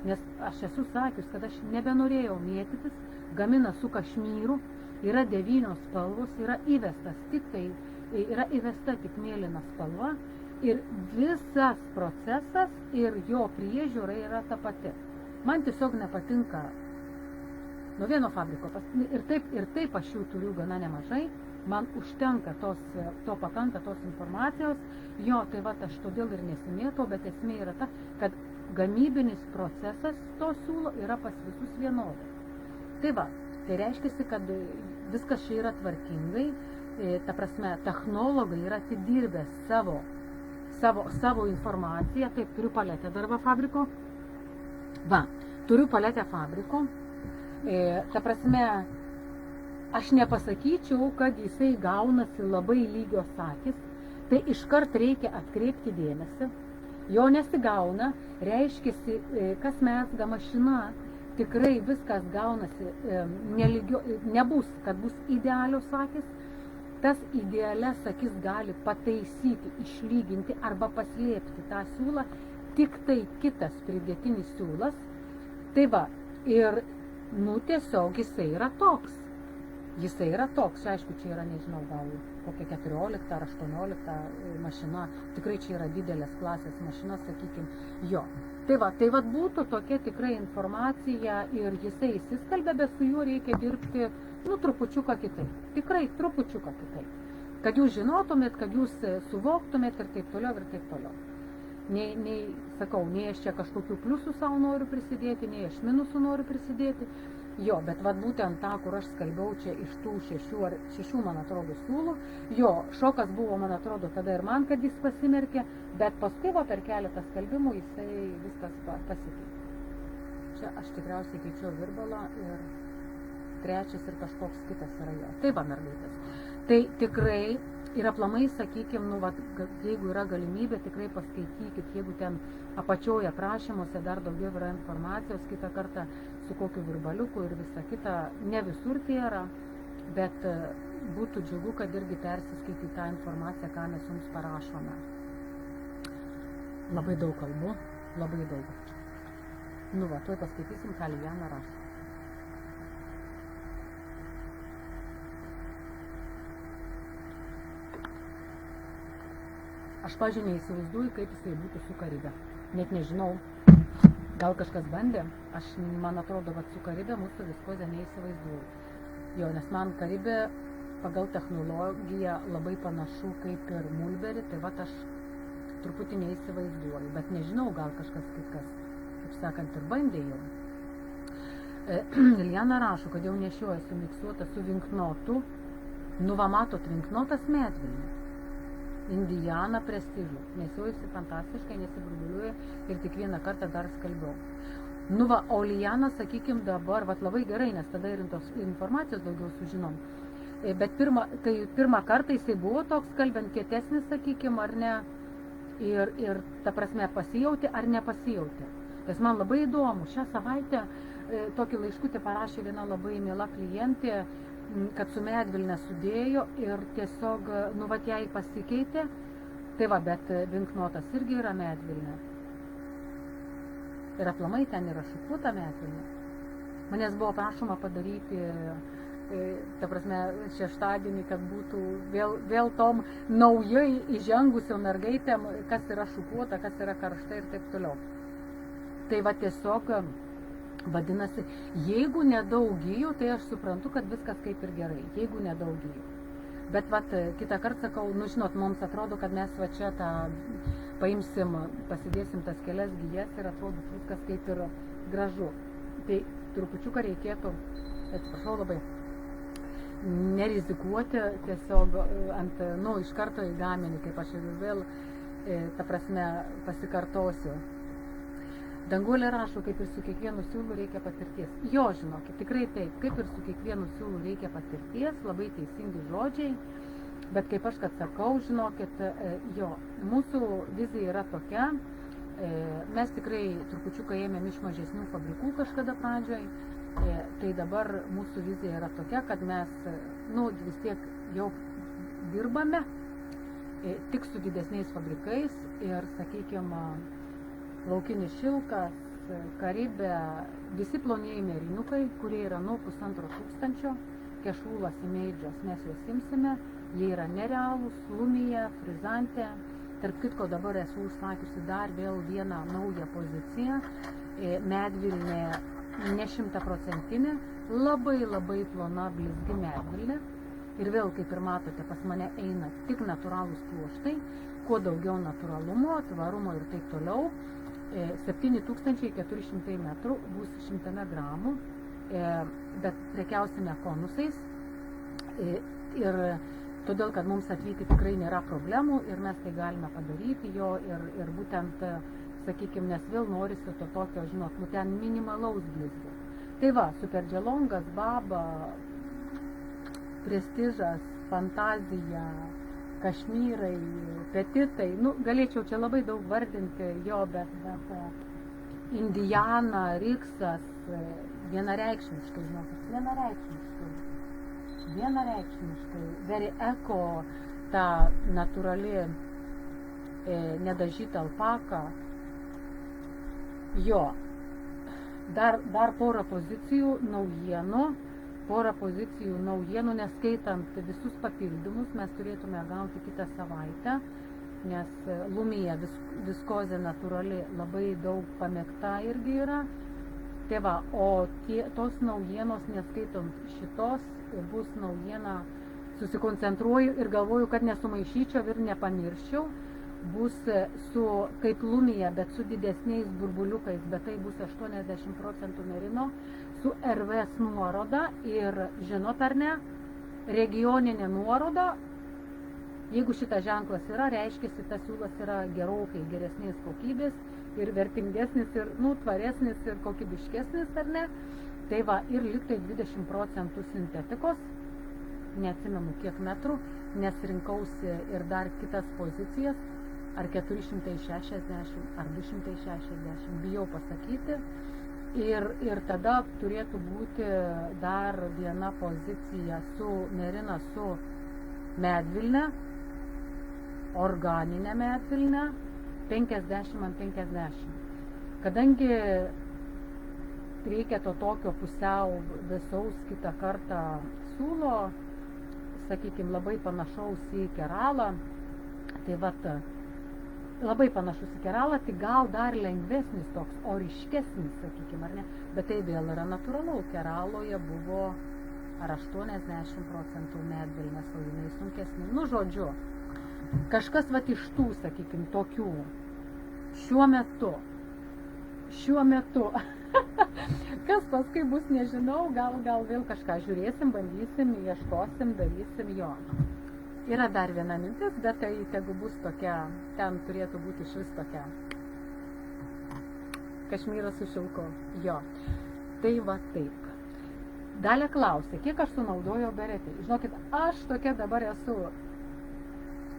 Nes aš esu sakius, kad aš nebenorėjau mėtytis, gamina su kašmyru, yra 9 spalvos, yra įvesta tik mėlyna spalva ir visas procesas ir jo priežiūra yra ta pati. Man tiesiog nepatinka nuo vieno fabriko, ir taip aš jų turiu gana nemažai, man užtenka to pakanka tos informacijos, tai va, aš todėl ir nesimėtau, bet esmė yra ta, kad gamybinis procesas to siūlo yra pas visus vienodai. Tai va, tai reiškia, kad viskas čia yra tvarkingai, ta prasme, technologai yra atidirbę savo informaciją, taip, turiu paletę darbą fabriko. Va, turiu paletę fabriko, ta prasme, aš nepasakyčiau, kad jisai gaunasi labai lygios akis, tai iškart reikia atkreipti dėmesį, jo nesigauna, reiškiasi, kas mezga mašina, tikrai viskas gaunasi nelygio, nebus, kad bus idealios akis, tas idealias akis gali pataisyti, išlyginti arba paslėpti tą siūlą, tik tai kitas pridėtinis siūlas. Tai va, ir tiesiog jisai yra toks. Jisai yra toks, čia aišku, čia yra, nežinau, gal kokia 14 ar 18 mašina, tikrai čia yra didelės klasės mašina, sakykime, jo. Tai va būtų tokia tikrai informacija ir jisai įsiskelbė, bet su juo reikia dirbti, trupučiuką kitaip, tikrai trupučiuką kitaip, kad jūs žinotumėt, kad jūs suvoktumėt ir taip toliau ir taip toliau. Nei aš čia kažkokių pliusų savo noriu prisidėti, nei aš minusų noriu prisidėti. Jo, bet būtent tą, kur aš skalbiau čia iš tų šešių, man atrodo, siūlų, jo, šokas buvo, man atrodo, tada ir man, kad jis pasimerkė, bet paskui per keletą skalbimų jisai viskas pasikeitė. Čia aš tikriausiai keičiau virbalą ir trečias ir kažkoks kitas yra jo. Tai va, mergaitės. Tai tikrai ir aplamai, sakykime, jeigu yra galimybė, tikrai paskaitykit, jeigu ten apačioje aprašymuose dar daugiau yra informacijos, kitą kartą su kokiu virbaliuku ir visa kita, ne visur tai yra, bet būtų džiugu, kad irgi persiskaityti tą informaciją, ką mes jums parašome. Labai daug kalbų, labai daug. Tuoj paskaitysim, ką Lilijana rašo. Aš, pažiūrėjau, neįsivaizduoju, kaip jisai būtų su Karibe. Net nežinau, gal kažkas bandė. Man atrodo, kad su Karibe mūsų viskozė neįsivaizduoju. Jo, nes man Karibe pagal technologiją labai panašu kaip ir Mulberry, tai aš truputį neįsivaizduoju. Bet nežinau, gal kažkas kitkas, kaip sakant, ir bandė jau. Lilijana rašo, kad jau nešioja sumiksuotą su vinknotu. Matot, vinknotas medvilnė. Indiana prestižu. Nesiojusi fantastiškai, nesiburbuliuoja ir tik vieną kartą dar skalbiau. O Lilijana, sakykime, dabar, labai gerai, nes tada ir tos informacijos daugiau sužinom. Bet pirmą kartą jisai buvo toks skalbiant kietesnis, sakykime, ar ne, ir ta prasme pasijauti ar nepasijauti. Nes man labai įdomu, šią savaitę tokį laiškutį parašė viena labai miela klientė, kad su medvilne sudėjo ir tiesiog, jai pasikeitė. Tai bet vinknotas irgi yra medvilne. Ir aplamai ten yra šukuota medvilne. Manęs buvo prašoma padaryti, ta prasme, šeštadienį, kad būtų vėl tom naujai įžengusiom mergaitėm, kas yra šukuota, kas yra karšta ir taip toliau. Tai tiesiog, vadinasi, jeigu nedaug gyjų, tai aš suprantu, kad viskas kaip ir gerai, jeigu nedaug gyjų. Bet kitą kartą sakau, žinot, mums atrodo, kad mes čia paimsim, pasidėsim tas kelias gyjas ir atrodo viskas kaip ir gražu. Tai trupučiuką reikėtų, atsiprašau labai, nerizikuoti tiesiog iš karto į gaminį, kaip aš ir vėl, ta prasme, pasikartosiu. Danguolė rašo, kaip ir su kiekvienu siūlu reikia patirties. Jo, žinokit, tikrai taip, kaip ir su kiekvienu siūlu reikia patirties, labai teisingi žodžiai, bet kaip aš kad sakau, žinokit, mūsų vizija yra tokia, mes tikrai trupučiuką ėmėm iš mažesnių fabrikų kažkada pradžioj, tai dabar mūsų vizija yra tokia, kad mes, vis tiek jau dirbame tik su didesniais fabrikais ir, sakykime, Laukinis šilkas, Karibė, visi plonieji mėrynukai, kurie yra nuo 1500, kešulas, imeidžas, mes juos imsime, jie yra nerealūs, lumija, frizantė. Tarp kitko dabar esu užsakiusi dar vėl vieną naują poziciją, medvilnė ne 100%, labai plona blizgi medvilnė. Ir vėl, kaip ir matote, pas mane eina tik natūralūs pluoštai, kuo daugiau natūralumo, tvarumo ir taip toliau. 7400 metrų bus 100 gramų, bet prekiausime konusais ir todėl, kad mums atvykti tikrai nėra problemų ir mes tai galime padaryti jo ir būtent, sakykime, nes vėl norisi to tokio, žinot, ten minimalaus blizgio. Tai Superdželongas, Baba, Prestižas, Fantazija, kašmyrai, petitai, nu, galėčiau čia labai daug vardinti jo, bet Indiana, Riksas, vienareikšmiškai, vienareikšmiškai, very eko, ta natūrali nedažyta alpaka, jo, dar porą pozicijų naujienų, neskaitant visus papildymus, mes turėtume gauti kitą savaitę, nes Lumija viskozė natūrali labai daug pamėgta irgi yra. Tai va, o tos naujienos, neskaitant šitos, bus naujiena, susikoncentruoju ir galvoju, kad nesumaišyčiau ir nepamirščiau, bus kaip Lumija, bet su didesniais burbuliukais, bet tai bus 80% merino, su RVS nuoroda ir, žinot ar ne, regioninė nuoroda. Jeigu šitas ženklas yra, reiškia, tas siūlas yra gerokai geresnės kokybės ir vertingesnis ir, tvaresnis ir kokybiškesnis, ar ne? Tai va, ir liktai 20% sintetikos, neatsimenu kiek metrų, nes rinkausi ir dar kitas pozicijas, ar 460, ar 260, bijau pasakyti. Ir tada turėtų būti dar viena pozicija su merina, su medvilne, organinė medvilnė, 50/50. Kadangi reikia to tokio pusiau visaus kitą kartą siūlo, sakykime, labai panašaus į keralą, tai vat, labai panašus į keralą, tai gal dar lengvesnis toks, oriškesnis, sakykime, ar ne, bet tai vėl yra natūralu, keraloje buvo ar 80% medvilnės, o jinai sunkesnė, žodžiu. Kažkas vat iš tų, sakykime, tokių, šiuo metu, kas paskui bus, nežinau, gal vėl kažką žiūrėsim, bandysim, ieškosim, darysim, jo. Yra dar viena mintis, bet tai tegu bus tokia, ten turėtų būti išvis tokia. Kašmyras su šilku, jo. Tai va taip. Dalia klausė, kiek aš sunaudojau beretį. Žinokit, aš tokia dabar esu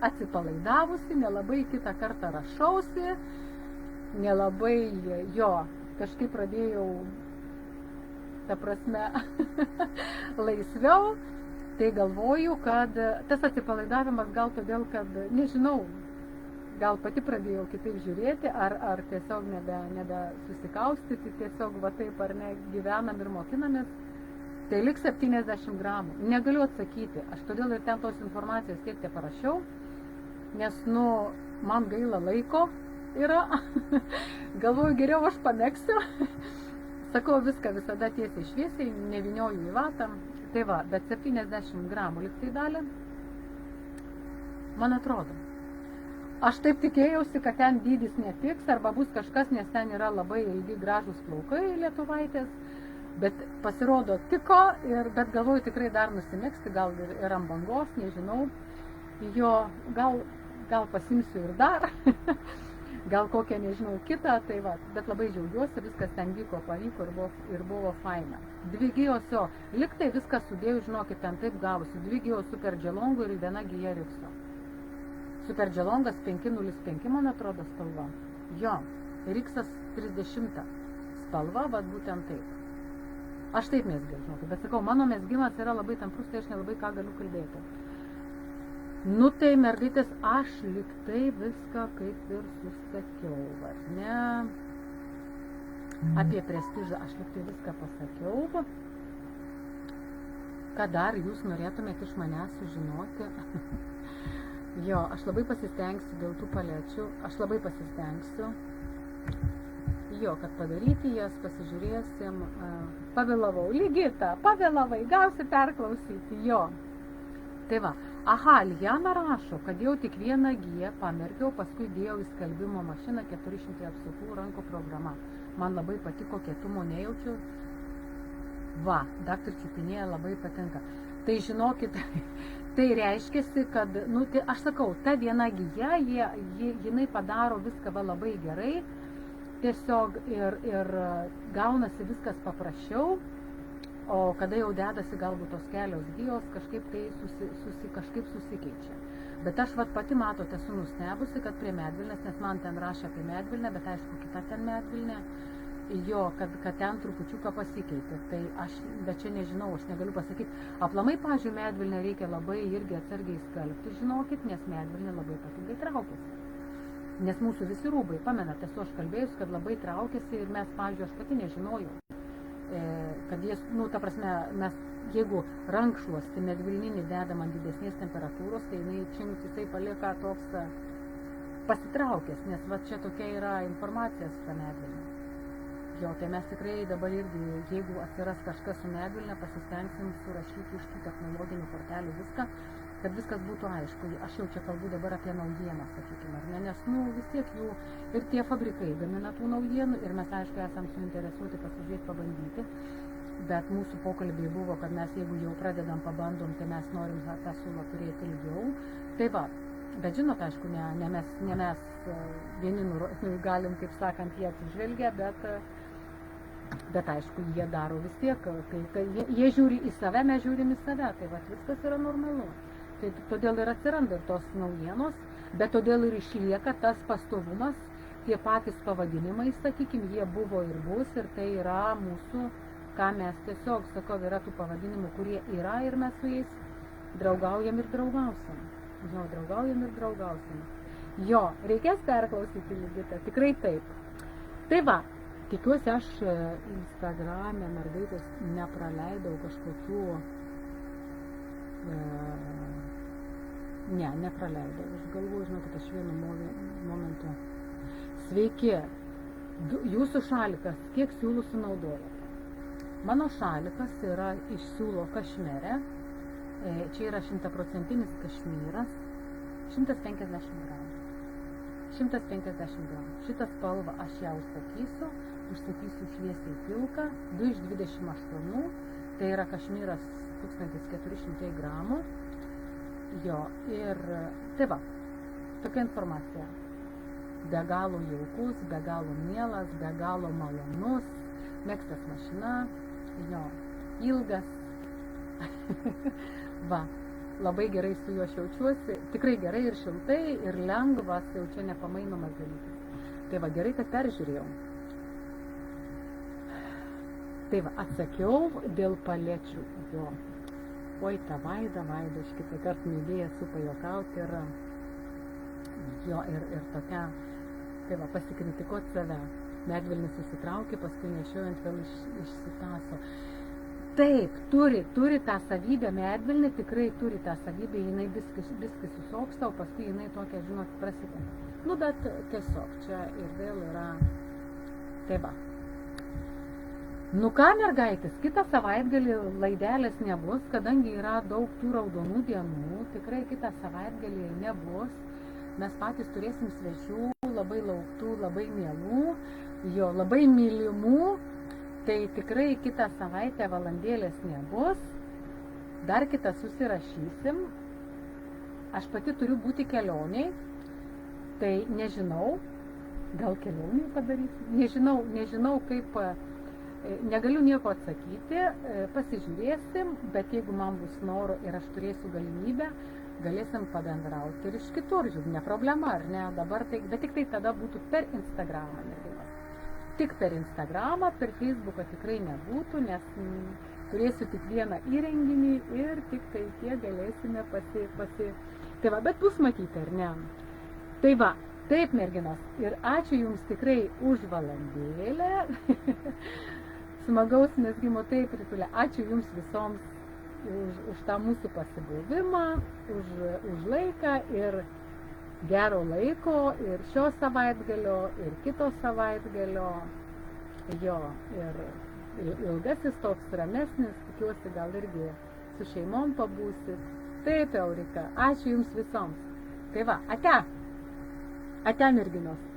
atsipalaidavusi, nelabai kitą kartą rašausi, nelabai kažkaip pradėjau, ta prasme, laisviau, tai galvoju, kad tas atsipalaidavimas gal todėl, kad, nežinau, gal pati pradėjau kitaip žiūrėti, ar tiesiog nebe susikaustyti, tiesiog va taip ar ne gyvenam ir mokinamės, tai lik 70 gramų. Negaliu atsakyti, aš todėl ir ten tos informacijos tiek te parašiau, nes, man gaila laiko yra, galvoju, geriau aš pamėgsiu, sakau viską visada tiesiai šviesiai, nevinioju į vatą, tai va, bet 70 gramų lyg tai dalė, man atrodo. Aš taip tikėjausi, kad ten dydis netiks, arba bus kažkas, nes ten yra labai ilgi gražūs plaukai lietuvaitės, bet pasirodo tiko, bet galvoju tikrai dar nusimegsti, gal ir ant bangos, nežinau, jo, gal pasimsiu ir dar, gal kokią, nežinau, kitą, tai va, bet labai džiaugiuosi, viskas ten vyko, pavyko ir buvo faina. 2 gijos, liktai viskas sudėjau, žinokit, ten taip gavosi, 2 gijos super dželongų ir 1 gija rikso. Super dželongas 505, man atrodo, spalva. Jo, riksas 30 spalva, va, būtent taip. Aš taip mezgiau, žinokit, bet sakau, mano mezgimas yra labai tamprus, tai aš nelabai ką galiu kalbėti. Tai, mergaitės, aš liktai viską kaip ir susakiau, ar ne? Apie prestižą aš liktai viską pasakiau. Ką dar jūs norėtumėte iš manęs sužinoti? Jo, aš labai pasistengsiu dėl tų palečių, aš labai pasistengsiu. Jo, kad padaryti jas, pasižiūrėsim. Pavėlavau, Ligita, pavėlavai, gausi perklausyti, jo. Tai va, Liana rašo, kad jau tik 1 giją pamerkiau, paskui dėjau į skalbimo mašiną 400 apsukų rankų programa. Man labai patiko, kietumo nejaučiu. Va, daktar Čiupinėje labai patinka. Tai žinokit, tai reiškiasi, kad, tai aš sakau, ta 1 gija, jinai padaro viską va labai gerai, tiesiog ir gaunasi viskas paprasčiau. O kada jau dedasi galbūt tos kelios gijos, kažkaip tai kažkaip susikeičia. Bet aš vat pati matote, esu nustebusi, kad prie Medvilnės, nes man ten rašė apie Medvilnę, bet aišku, kita ten Medvilnė, jo, kad ten trupučiuką pasikeitė. Tai bet čia nežinau, aš negaliu pasakyti. Aplamai, pavyzdžiui, Medvilnę reikia labai irgi atsargiai skalbti, žinokit, nes Medvilnė labai ypatingai traukiasi. Nes mūsų visi rūbai, pamenate, esu aš kalbėjus, kad labai traukiasi ir mes, pavyzdžiui, aš pati nežinojau, kad jis, ta prasme, mes, jeigu rankšluostį medvilninį dedam ant didesnės temperatūros, tai jisai palieka toks pasitraukęs, nes va čia tokia yra informacija su ta medvilne. Jo, tai mes tikrai dabar irgi, jeigu atsiras kažkas su medvilne, pasistengsim surašyti iš tų technologinių kortelių viską, kad viskas būtų aišku. Aš jau čia kalbu dabar apie naujieną, sakykime, ar ne, nes vis tiek jų ir tie fabrikai gamina tų naujienų ir mes, aišku, esam suinteresuoti pasižiūrėti, pabandyti, bet mūsų pokalbiai buvo, kad mes, jeigu jau pradedam, pabandom, tai mes norim tą siūlą turėti ilgiau. Tai va, bet žinot, aišku, ne mes vieni galim, kaip sakant, jie atsižvelgia, bet aišku, jie daro vis tiek, kai jie žiūri į save, mes žiūrim į save, tai va, viskas yra normalu. Tai todėl ir atsiranda ir tos naujienos, bet todėl ir išlieka tas pastovumas, tie patys pavadinimai, sakykim, jie buvo ir bus, ir tai yra mūsų, ką mes tiesiog, sakau, yra tų pavadinimų, kurie yra ir mes su jais draugaujam ir draugausim. Jo, draugausim. Jo, reikės perklausyti Ligitą, tikrai taip. Tai va, tikiuosi aš Instagrame mergaitės nepraleidau kažkokių, nepraleidau. Aš galvoju, žinokit, aš vienu momentu. Sveiki, jūsų šalikas, kiek siūlų sunaudojate? Mano šalikas yra iš siūlo kašmere, čia yra 100% kašmyras, 150 gramų. 150 gramų. Šitą spalvą aš ją užsakysiu šviesiai pilką, 2 iš 28, tai yra kašmyras 1400 gramų. Jo, ir tai va, tokia informacija. Be galo jaukus, be galo mielas, be galo malonus, mėgstas mašina, jo, ilgas. Va, labai gerai su juo jaučiuosi, tikrai gerai ir šiltai, ir lengvas, jau čia nepamainomas dalykas. Tai va, gerai, kad peržiūrėjau. Tai va, atsakiau dėl palečių, jo. Oi, ta Vaida, aš kitą kartą mėgėję su pajokauti ir tokia, tai va, pasikritikuoti save. Medvilnis susitraukė, paskui nešiojant vėl išsitaso. Taip, turi tą savybę, medvilnė tikrai turi tą savybę, jinai viskas susoksta, o paskui jinai tokia, žinot, prasideda. Bet tiesiog čia ir vėl yra, tai va. Ką, mergaitės, kitą savaitgalį laidelės nebus, kadangi yra daug tų raudonų dienų, tikrai kitą savaitgalį nebus. Mes patys turėsim svečių, labai lauktų, labai mielų, jo, labai mylimų, tai tikrai kitą savaitę valandėlės nebus. Dar kitą susirašysim. Aš pati turiu būti kelioniai, tai nežinau, gal kelionį padarysim, nežinau kaip. Negaliu nieko atsakyti, pasižiūrėsim, bet jeigu man bus noro ir aš turėsiu galimybę, galėsim pabendrauti ir iš kitur, ne problema, ar ne, dabar tai, bet tik tai tada būtų per Instagramą. Tik per Instagramą, per Facebooką tikrai nebūtų, nes turėsiu tik vieną įrenginį ir tik tai tie galėsime Tai va, bet bus matyti, ar ne? Tai va, taip, merginos, ir ačiū Jums tikrai už valandėlę. Smagaus mezgimo, taip, Ritulė, ačiū Jums visoms už tą mūsų pasibuvimą, už laiką ir gero laiko ir šio savaitgalio, ir kito savaitgalio, jo, ir ilgasis toks ramesnis, tikiuosi gal irgi su šeimom pabūsit. Taip, Eurika, ačiū Jums visoms. Tai va, ate merginos.